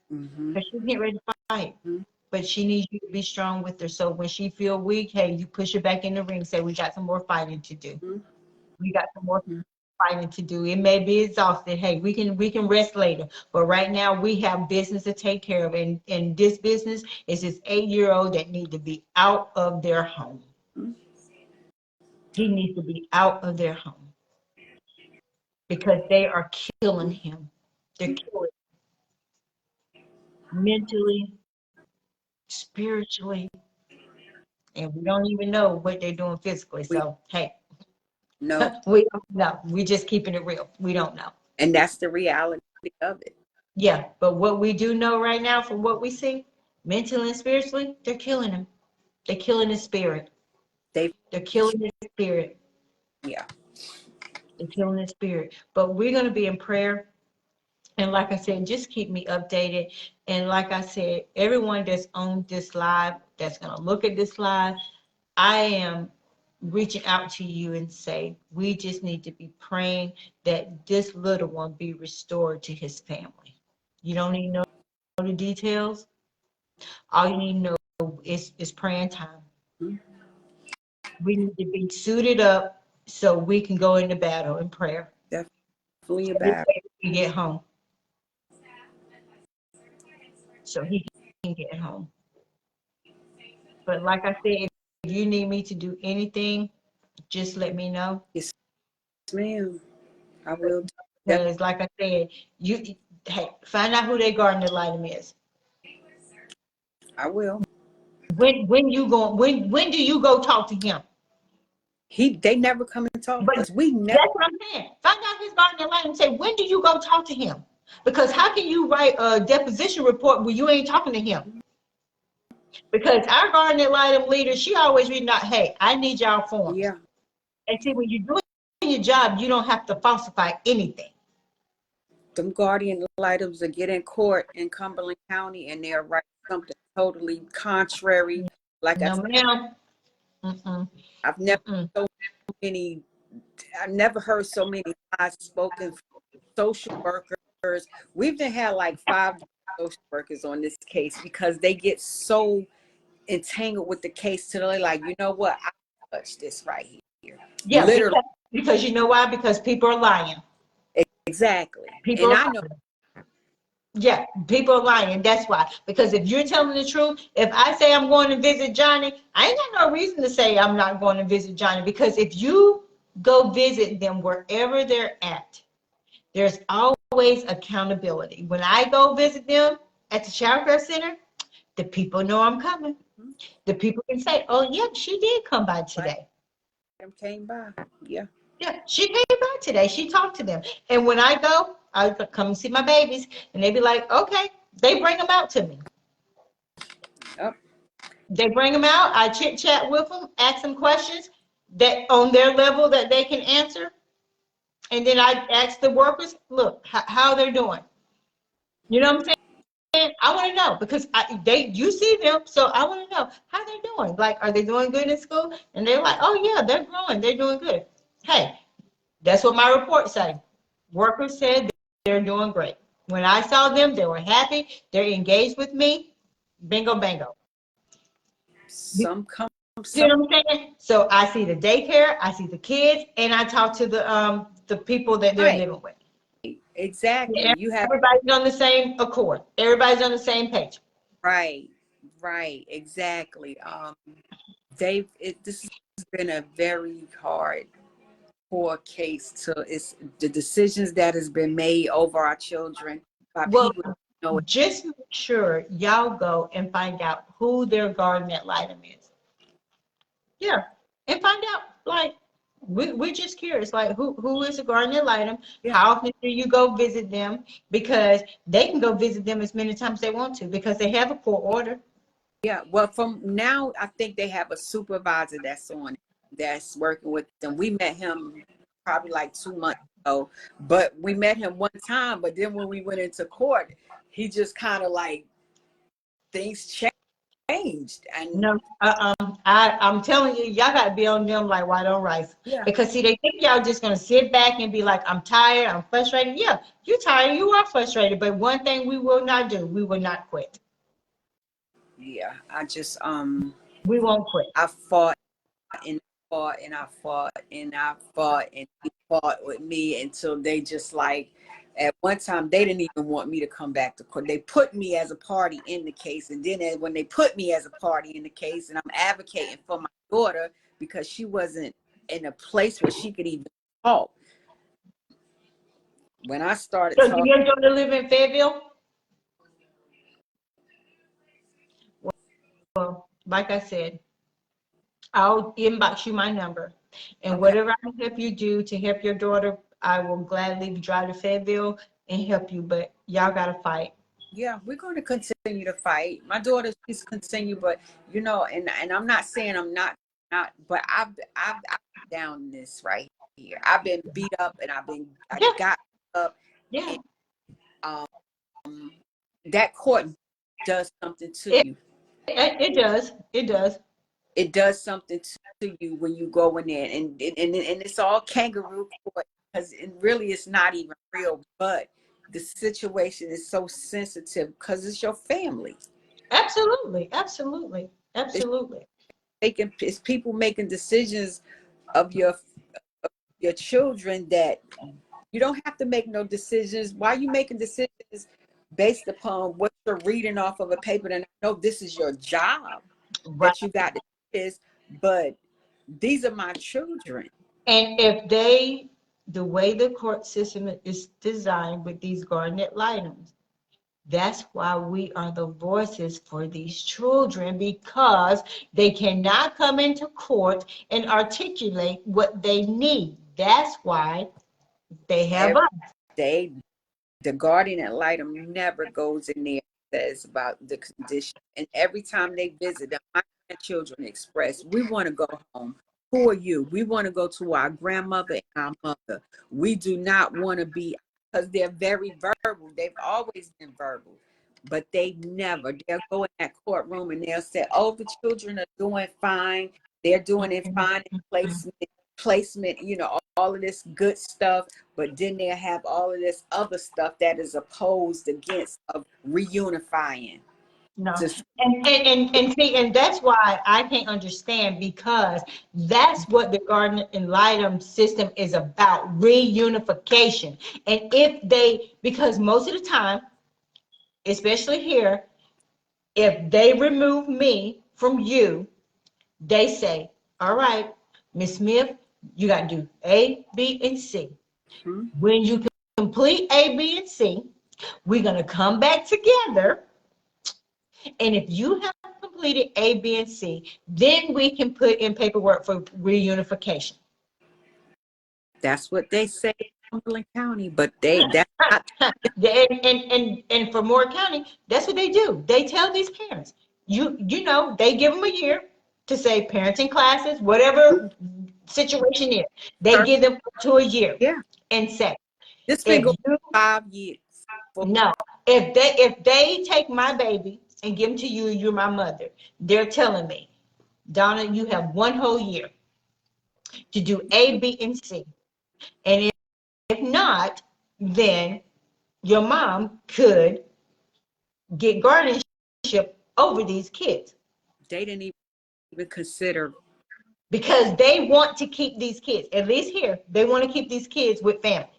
Because she's getting ready to fight. But she needs you to be strong with her. So when she feel weak, hey, you push her back in the ring. Say, we got some more fighting to do. We got some more fighting to do. It may be exhausted. Hey, we can rest later. But right now we have business to take care of. And this business is this 8-year-old that need to be out of their home. He needs to be out of their home. Because they are killing him. They're killing him. Mentally, spiritually, and we don't even know what they're doing physically. So, hey, no, we don't know. We're just keeping it real. We don't know. And that's the reality of it. Yeah, but what we do know right now from what we see, mentally and spiritually, they're killing him. They're killing his spirit. They're killing his spirit. Yeah. They're killing his spirit. But we're going to be in prayer. And like I said, just keep me updated. And like I said, everyone that's on this live, that's going to look at this live, I am reaching out to you and say, we just need to be praying that this little one be restored to his family. You don't need to know the details. All you need to know is praying time. We need to be suited up so we can go into battle in prayer. Definitely a battle. We get home. So he can get home. But like I said, if you need me to do anything, just let me know. Yes, ma'am. I will. Because like I said, hey, find out who their garden item is. I will. When do you go talk to him? They never come and talk to us. We never. That's what I'm saying. Find out his garden item and say, when do you go talk to him? Because how can you write a deposition report when you ain't talking to him? Because our garden item leader, she always reading out, hey, I need y'all forms. Yeah. And see, when you're doing your job, you don't have to falsify anything. Them guardian items that get in court in Cumberland County and they'll write something totally contrary. Like no, ma'am. I've never heard so many lies spoken from social workers. We've had like 5 social workers on this case because they get so entangled with the case till they're like, you know what, I touched this right here. Yeah, Literally. because you know why? Because people are lying. Exactly. People And are I know. Yeah, people are lying. That's why. Because if you're telling the truth, if I say I'm going to visit Johnny, I ain't got no reason to say I'm not going to visit Johnny. Because if you go visit them wherever they're at, there's always accountability. When I go visit them at the Child Care Center, the people know I'm coming. The people can say, oh, yeah, she did come by today. Came by. Yeah. Yeah, she came by today. She talked to them. And when I go, I come and see my babies, and they be like, okay. They bring them out to me. Yep. They bring them out. I chit chat with them, ask them questions that on their level that they can answer. And then I ask the workers, look, how they're doing. You know what I'm saying? I want to know because you see them, so I want to know how they're doing. Like, are they doing good in school? And they're like, oh yeah, they're growing, they're doing good. Hey, that's what my report say. Workers said they're doing great. When I saw them, they were happy. They're engaged with me. Bingo, bango. Some come. See what I'm saying? So I see the daycare, I see the kids, and I talk to the people that they're Right. living with. Exactly. You have Everybody's on the same accord. Everybody's on the same page. right. Exactly. This has been a very hard core case it's the decisions that has been made over our children by Well, people who know it. just make sure y'all go and find out who their guardian ad litem is. Yeah, and find out, like, we're just curious, like, who is a guardian ad litem? Yeah. How often do you go visit them? Because they can go visit them as many times they want to because they have a court order. Yeah, well, from now, I think they have a supervisor that's working with them. We met him probably like 2 months ago, but we met him one time. But then when we went into court, he just kind of like things changed. And No, I'm telling you, y'all got to be on them like white on rice. yeah, Because see, they think y'all just gonna sit back and be like, I'm tired, I'm frustrated. Yeah, you're tired, you are frustrated. But one thing we will not do, we will not quit. yeah, We won't quit. I fought and fought and I fought and I fought and he fought with me until they just like at one time they didn't even want me to come back to court. They put me as a party in the case, and then when they put me as a party in the case and I'm advocating for my daughter because she wasn't in a place where she could even talk. When I started So do talking, your daughter live in Fayetteville? Well, like I said, I'll inbox you my number. And okay, whatever I can help you do to help your daughter, I will gladly drive to Fayetteville and help you. But y'all got to fight. yeah, we're going to continue to fight. My daughter, she's continue, but you know, and I'm not saying I'm not, but I've down this right here. I've been beat up and I Yeah. got up. Yeah. And, that court does something to you. It does. It does. It does something to you when you go in there, and it's all kangaroo court because really it's not even real, but the situation is so sensitive because it's your family. Absolutely. Absolutely. Absolutely. It's people making decisions of your children that you don't have to make no decisions. Why are you making decisions based upon what you're reading off of a paper? And I know this is your job Right. that you got to do this, but these are my children. And if the way the court system is designed with these guardian ad litems, that's why we are the voices for these children, because they cannot come into court and articulate what they need. That's why they have Every us. day, the guardian ad litem never goes in there and says about the condition. And every time they visit them, my children express, we want to go home. Who are you? We want to go to our grandmother and our mother. We do not want to be, because they're very verbal. They've always been verbal, but they'll go in that courtroom and they'll say, oh, the children are doing fine. They're doing it fine in placement. placement, you know, all of this good stuff, but then they'll have all of this other stuff that is opposed against of reunifying. No, Just, and see, and that's why I can't understand, because that's what the Garden and Lightum system is about, reunification. And if they, because most of the time, especially here, if they remove me from you, they say, all right, Miss Smith, you got to do A, B, and C. hmm, When you complete A, B, and C, we're going to come back together. And if you have completed A, B, and C, then we can put in paperwork for reunification. that's what they say in Cumberland County, but that's not. And for Moore County, that's what they do. They tell these parents, you know, they give them a year to say parenting classes, whatever situation is. They give them up to a year Yeah, and say, this been if going you 5 years. no, if they take my baby and give them to you, you're my mother. They're telling me, Donna, you have one whole year to do A, B, and C. And if not, then your mom could get guardianship over these kids, They didn't even consider. because they want to keep these kids, at least here, they want to keep these kids with family.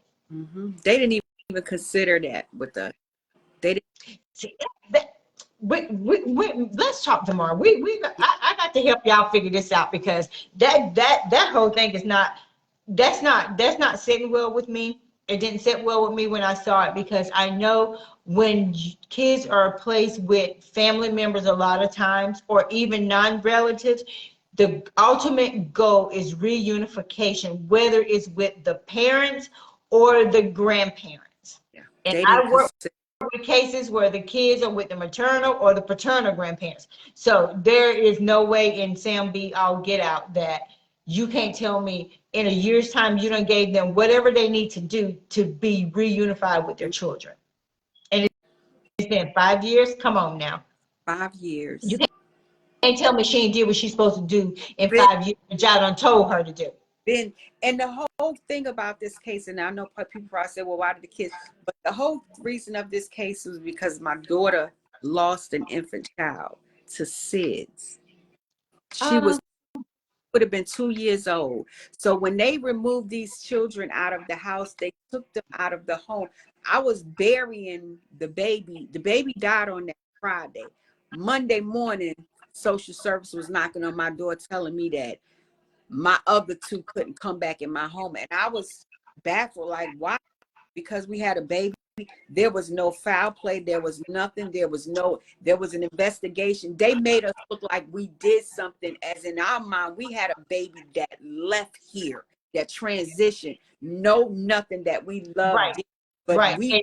They didn't even consider that with us. They didn't. See, let's talk tomorrow. I got to help y'all figure this out, because that whole thing is not, that's not sitting well with me. It didn't sit well with me when I saw it, because I know when kids are placed with family members a lot of times, or even non-relatives, the ultimate goal is reunification, whether it's with the parents or the grandparents. Yeah, And they didn't I work consider. with cases where the kids are with the maternal or the paternal grandparents. So there is no way in Sam B all get out that you can't tell me in a year's time you done gave them whatever they need to do to be reunified with their children. And it's been 5 years. Come on now. 5 years. You can't tell me she ain't did what she's supposed to do in Been, 5 years, which I done told her to do. been, and the whole thing about this case, and I know people probably say, well, why did the kids? But the whole reason of this case was because my daughter lost an infant child to SIDS. She Uh, would have been 2 years old. So when they removed these children out of the house, they took them out of the home. I was burying the baby. The baby died on that Friday. Monday morning, social service was knocking on my door telling me that my other two couldn't come back in my home. And I was baffled, like, why? Because we had a baby. There was no foul play. There was nothing. There was an investigation. They made us look like we did something, as in our mind, we had a baby that left here, that transitioned. No, nothing that we right, loved. But right. we, And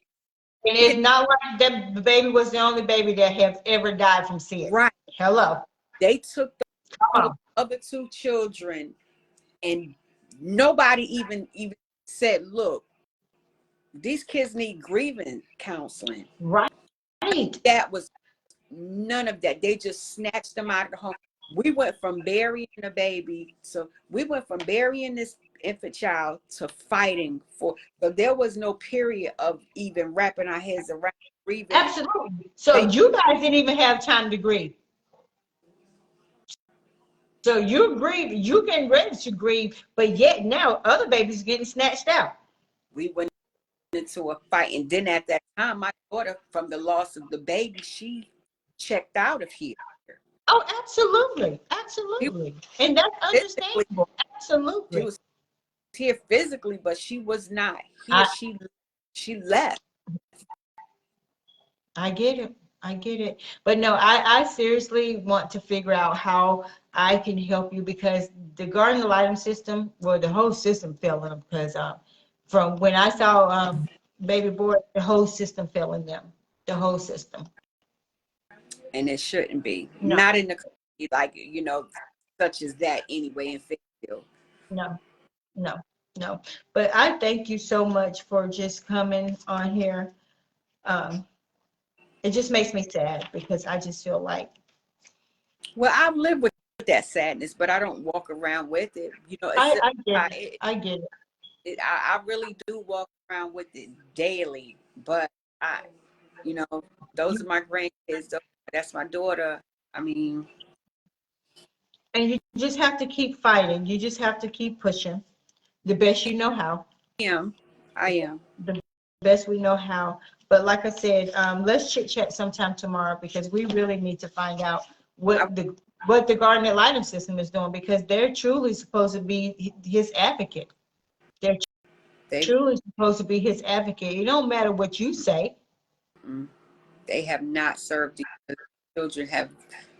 it's not like that the baby was the only baby that has ever died from SIDS. right. Hello. They took Come the on. other two children, and nobody even said, look, these kids need grievance counseling. Right. That was none of that. They just snatched them out of the home. We went from burying a baby. So we went from burying this infant child to fighting for, so there was no period of even wrapping our heads around grieving. Absolutely. So you guys didn't even have time to grieve. So you grieve, you getting ready to grieve, but yet now other babies getting snatched out. We went into a fight, and then at that time, my daughter, from the loss of the baby, she checked out of here. Oh, absolutely. Absolutely. And that's Physically, understandable. she Absolutely. was here physically, but she was not here. I, She left. I get it. I get it. But no, I seriously want to figure out how I can help you, because the garden lighting system, well, the whole system fell in them, because from when I saw baby boy, the whole system fell in them. The whole system. And it shouldn't be. No, Not in the community, like, such as that anyway in Fayetteville. no, no, no. But I thank you so much for just coming on here. It just makes me sad, because I just feel like, Well, I've lived with that sadness, but I don't walk around with it. You know, it's I get it. I get it. I really do walk around with it daily. But I, you know, those are my grandkids. That's my daughter. I mean, And you just have to keep fighting. You just have to keep pushing the best you know how. I am. The best we know how. But like I said, let's chit chat sometime tomorrow, because we really need to find out what the Garden ad litem system is doing, because they're truly supposed to be his advocate. They're truly supposed to be his advocate. It don't matter what you say. They have not served the children. Have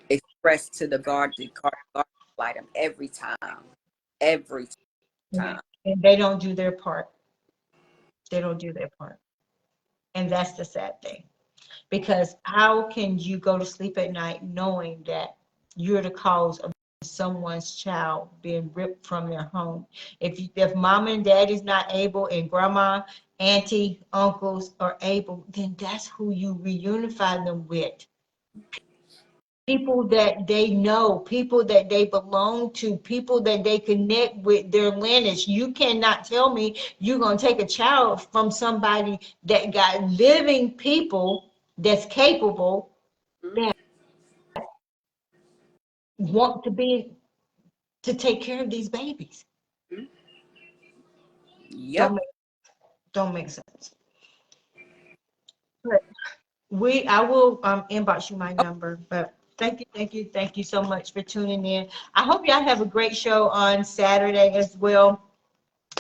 expressed to the garden ad litem every time. And they don't do their part. They don't do their part. And that's the sad thing. Because how can you go to sleep at night knowing that you're the cause of someone's child being ripped from their home? If mom and dad is not able, and grandma, auntie, uncles are able, then that's who you reunify them with. People that they know, people that they belong to, people that they connect with their lineage. You cannot tell me you're going to take a child from somebody that got living people that's capable, that want to take care of these babies. Yep. Don't make sense. But I will inbox you my number. But thank you so much for tuning in. I hope y'all have a great show on Saturday as well.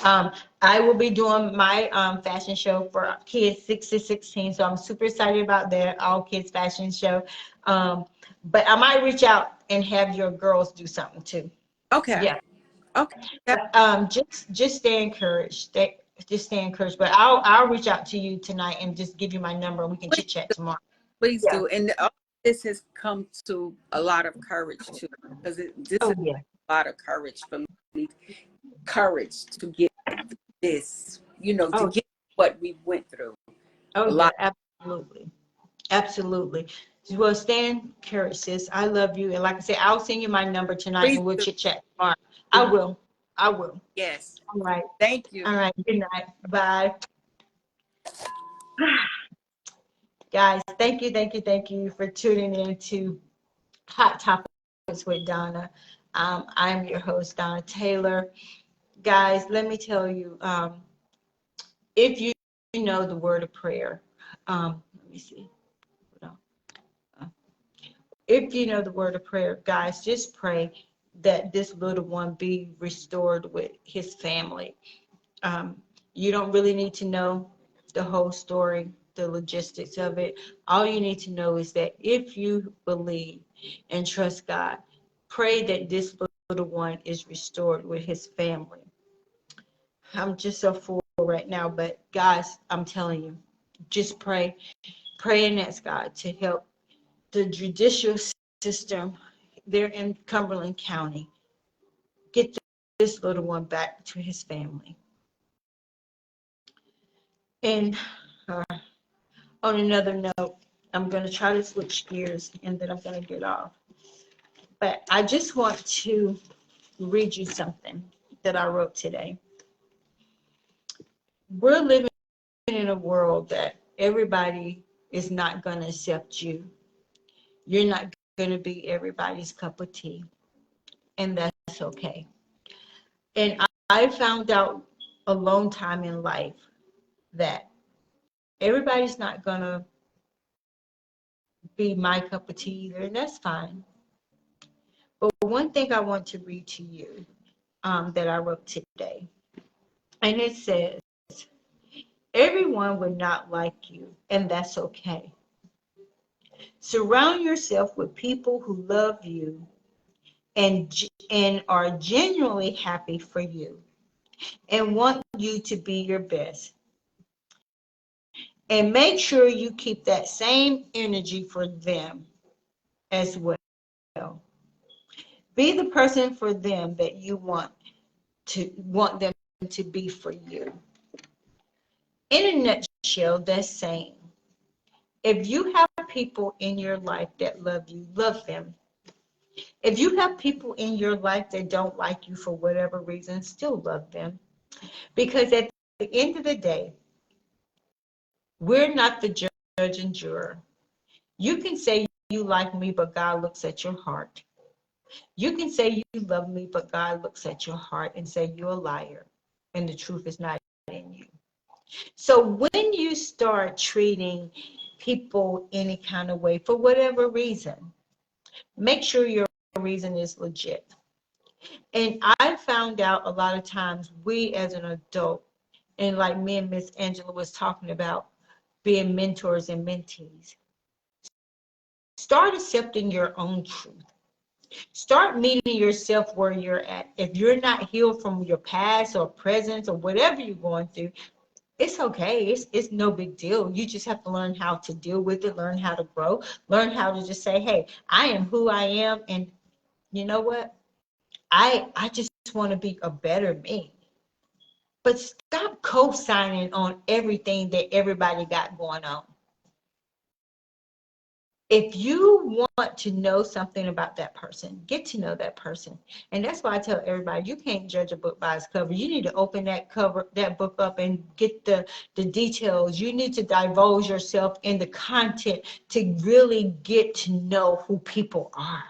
I will be doing my fashion show for kids 6 to 16, so I'm super excited about that, all kids fashion show. But I might reach out and have your girls do something too. Okay. Yeah. Okay. But, just stay encouraged. Just stay encouraged. But I'll reach out to you tonight and just give you my number, and we can chit chat tomorrow. Please do. And this has come to a lot of courage too, because this is a lot of courage for me. Courage to get this, to get what we went through. Absolutely. Well, stand encouraged, sis. I love you. And like I said, I'll send you my number tonight. Please and we'll do. chit chat tomorrow. I will. Yes. All right. Thank you. All right. Good night. Bye. Guys, thank you for tuning in to Hot Topics with Donna. I'm your host, Donna Taylor. Guys, let me tell you, if you know the word of prayer, let me see. Hold on. If you know the word of prayer, guys, just pray that this little one be restored with his family. You don't really need to know the whole story, the logistics of it. All you need to know is that if you believe and trust God, pray that this little one is restored with his family. I'm just so full right now, but guys, I'm telling you, just pray and ask God to help the judicial system there in Cumberland County get this little one back to his family. And on another note, I'm going to try to switch gears and then I'm going to get off. But I just want to read you something that I wrote today. We're living in a world that everybody is not going to accept you. You're not going to be everybody's cup of tea. And that's okay. And I found out a long time in life that everybody's not going to be my cup of tea either, and that's fine. But one thing I want to read to you that I wrote today, and it says, everyone will not like you, and that's okay. Surround yourself with people who love you and are genuinely happy for you and want you to be your best. And make sure you keep that same energy for them as well. Be the person for them that you want them to be for you. In a nutshell, that's saying, if you have people in your life that love you, love them. If you have people in your life that don't like you for whatever reason, still love them. Because at the end of the day, we're not the judge and juror. You can say you like me, but God looks at your heart. You can say you love me, but God looks at your heart and say you're a liar and the truth is not in you. So when you start treating people any kind of way for whatever reason, make sure your reason is legit. And I found out a lot of times we as an adult, and like me and Miss Angela was talking about being mentors and mentees, start accepting your own truth. Start meeting yourself where you're at. If you're not healed from your past or present or whatever you're going through, it's okay. It's no big deal. You just have to learn how to deal with it, learn how to grow, learn how to just say, hey, I am who I am. And you know what? I just want to be a better me. But stop co-signing on everything that everybody got going on. If you want to know something about that person, get to know that person. And that's why I tell everybody, you can't judge a book by its cover. You need to open that book up and get the details. You need to divulge yourself in the content to really get to know who people are.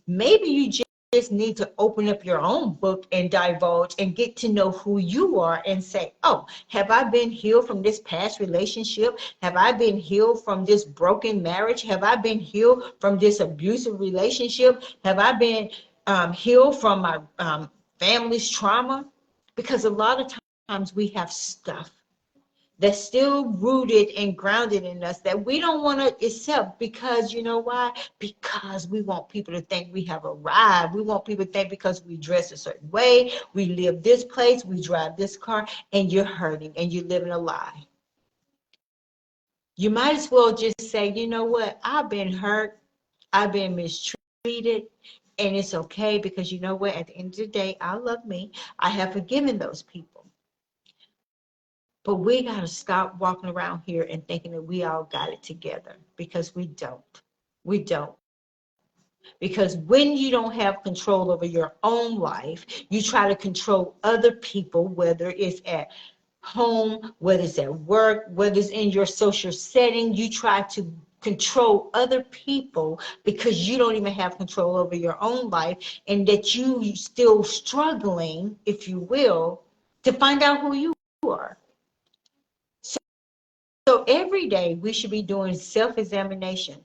Maybe you just need to open up your own book and divulge and get to know who you are and say, oh, have I been healed from this past relationship? Have I been healed from this broken marriage? Have I been healed from this abusive relationship? Have I been healed from my family's trauma? Because a lot of times we have stuff that's still rooted and grounded in us that we don't want to accept because you know why? Because we want people to think we have arrived. We want people to think because we dress a certain way, we live this place, we drive this car, and you're hurting and you're living a lie. You might as well just say, you know what? I've been hurt. I've been mistreated. And it's okay because you know what? At the end of the day, I love me. I have forgiven those people. But we got to stop walking around here and thinking that we all got it together because we don't. We don't. Because when you don't have control over your own life, you try to control other people, whether it's at home, whether it's at work, whether it's in your social setting, you try to control other people because you don't even have control over your own life and that you still struggling, if you will, to find out who you are. So every day we should be doing self-examination,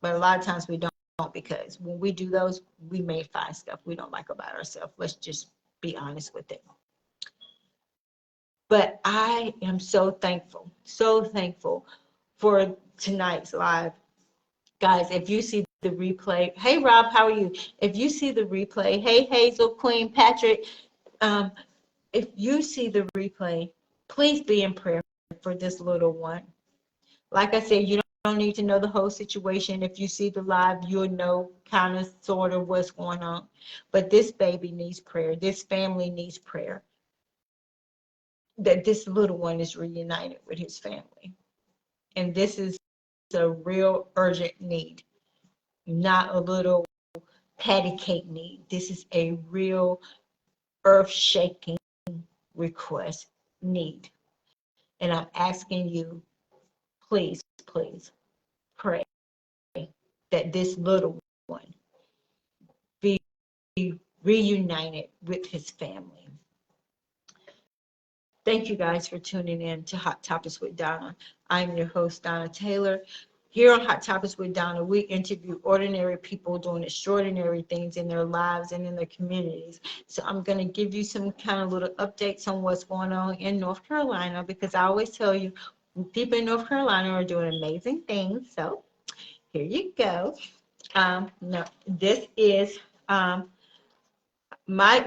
but a lot of times we don't because when we do those, we may find stuff we don't like about ourselves. Let's just be honest with it. But I am so thankful for tonight's live. Guys, if you see the replay, hey Rob, how are you? If you see the replay, hey Hazel, Queen, Patrick, if you see the replay, please be in prayer for this little one. Like I said, you don't need to know the whole situation. If you see the live, you'll know kind of sort of what's going on. But this baby needs prayer. This family needs prayer. That this little one is reunited with his family. And this is a real urgent need, not a little patty cake need. This is a real earth-shaking request need. And I'm asking you, please, please pray that this little one be reunited with his family. Thank you guys for tuning in to Hot Topics with Donna. I'm your host, Donna Taylor. Here on Hot Topics with Donna, we interview ordinary people doing extraordinary things in their lives and in their communities. So I'm going to give you some kind of little updates on what's going on in North Carolina, because I always tell you, people in North Carolina are doing amazing things. So here you go. No, this is my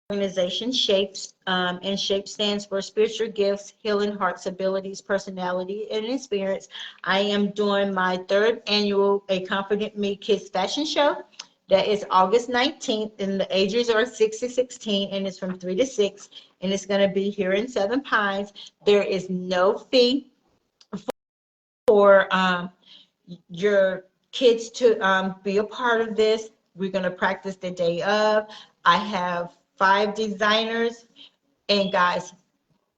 organization, Shapes, and SHAPE stands for Spiritual Gifts, Healing Hearts, Abilities, Personality, and Experience. I am doing my third annual A Confident Me Kids Fashion Show. That is August 19th, and the ages are 6 to 16, and it's from 3 to 6, and it's going to be here in Seven Pines. There is no fee for your kids to be a part of this. We're going to practice the day of. I have 5 designers, and guys,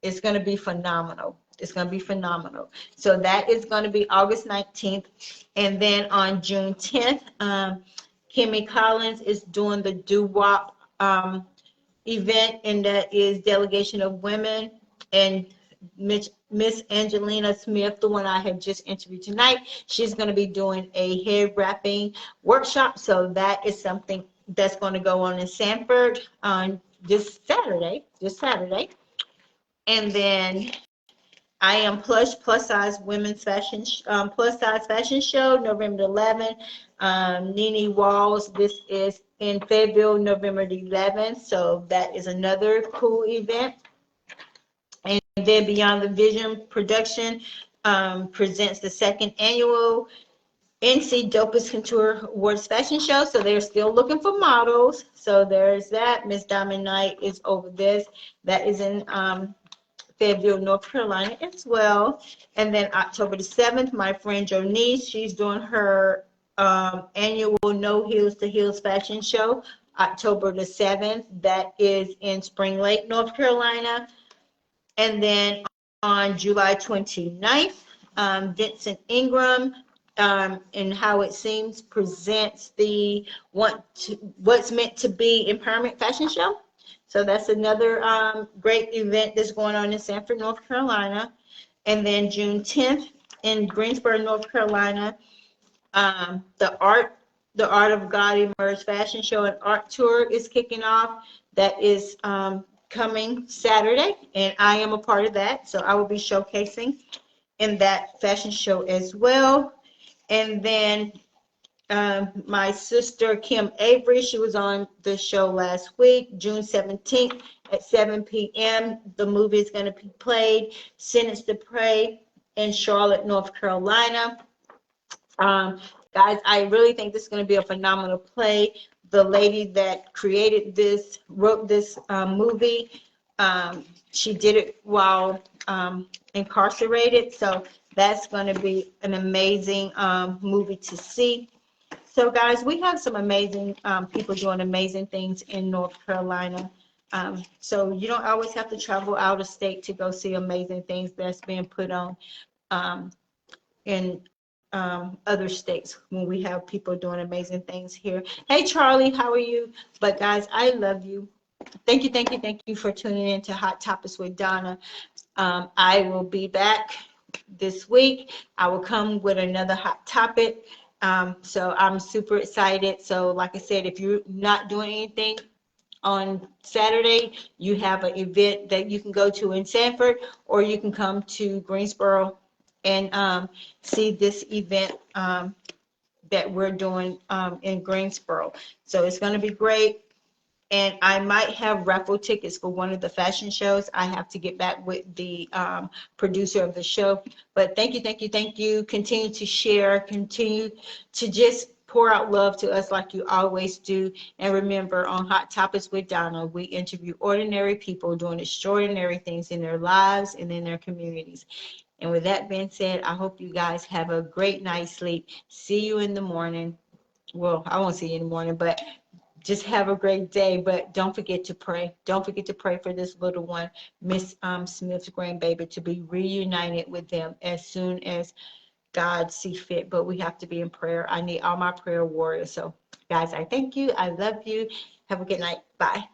it's going to be phenomenal. It's going to be phenomenal. So that is going to be August 19th. And then on June 10th, Kimmy Collins is doing the doo-wop event, and that is delegation of women. And Miss Angelina Smith, the one I had just interviewed tonight, she's going to be doing a hair wrapping workshop. So that is something that's going to go on in Sanford on this Saturday. And then I Am Plus size women's fashion plus size fashion show November 11th. Nene Walls. This is in Fayetteville, November the 11th. So that is another cool event. And then Beyond the Vision production presents the 2nd annual NC Dopest Couture Awards fashion show. So they're still looking for models. So there's that. Miss Diamond Knight is over this. That is in Fayetteville, North Carolina as well. And then October the 7th, my friend Jonice, she's doing her annual No Heels to Heels fashion show, October the 7th. That is in Spring Lake, North Carolina. And then on July 29th, Vincent Ingram and How It Seems presents the What's Meant to Be Empowerment Fashion Show. So that's another great event that's going on in Sanford, North Carolina. And then June 10th in Greensboro, North Carolina, the Art of God Emerged Fashion Show and Art Tour is kicking off. That is coming Saturday, and I am a part of that. So I will be showcasing in that fashion show as well. And then my sister Kim Avery, she was on the show last week, June 17th at 7 p.m. The movie is going to be played, Sentence to Pray, in Charlotte, North Carolina. Guys, I really think this is going to be a phenomenal play. The lady that created this, wrote this movie, she did it while incarcerated. So that's going to be an amazing movie to see. So guys, we have some amazing people doing amazing things in North Carolina. So you don't always have to travel out of state to go see amazing things that's being put on in other states when we have people doing amazing things here. Hey Charlie, how are you? But guys, I love you. Thank you for tuning in to Hot Topics with Donna. I will be back this week. I will come with another hot topic. So I'm super excited. So like I said, if you're not doing anything on Saturday, you have an event that you can go to in Sanford, or you can come to Greensboro and see this event that we're doing in Greensboro. So it's going to be great. And I might have raffle tickets for one of the fashion shows. I have to get back with the producer of the show. But thank you. Continue to share. Continue to just pour out love to us like you always do. And remember, on Hot Topics with Donna, we interview ordinary people doing extraordinary things in their lives and in their communities. And with that being said, I hope you guys have a great night's sleep. See you in the morning. Well, I won't see you in the morning, but just have a great day. But don't forget to pray. Don't forget to pray for this little one, Miss Smith's grandbaby, to be reunited with them as soon as God sees fit. But we have to be in prayer. I need all my prayer warriors. So, guys, I thank you. I love you. Have a good night. Bye.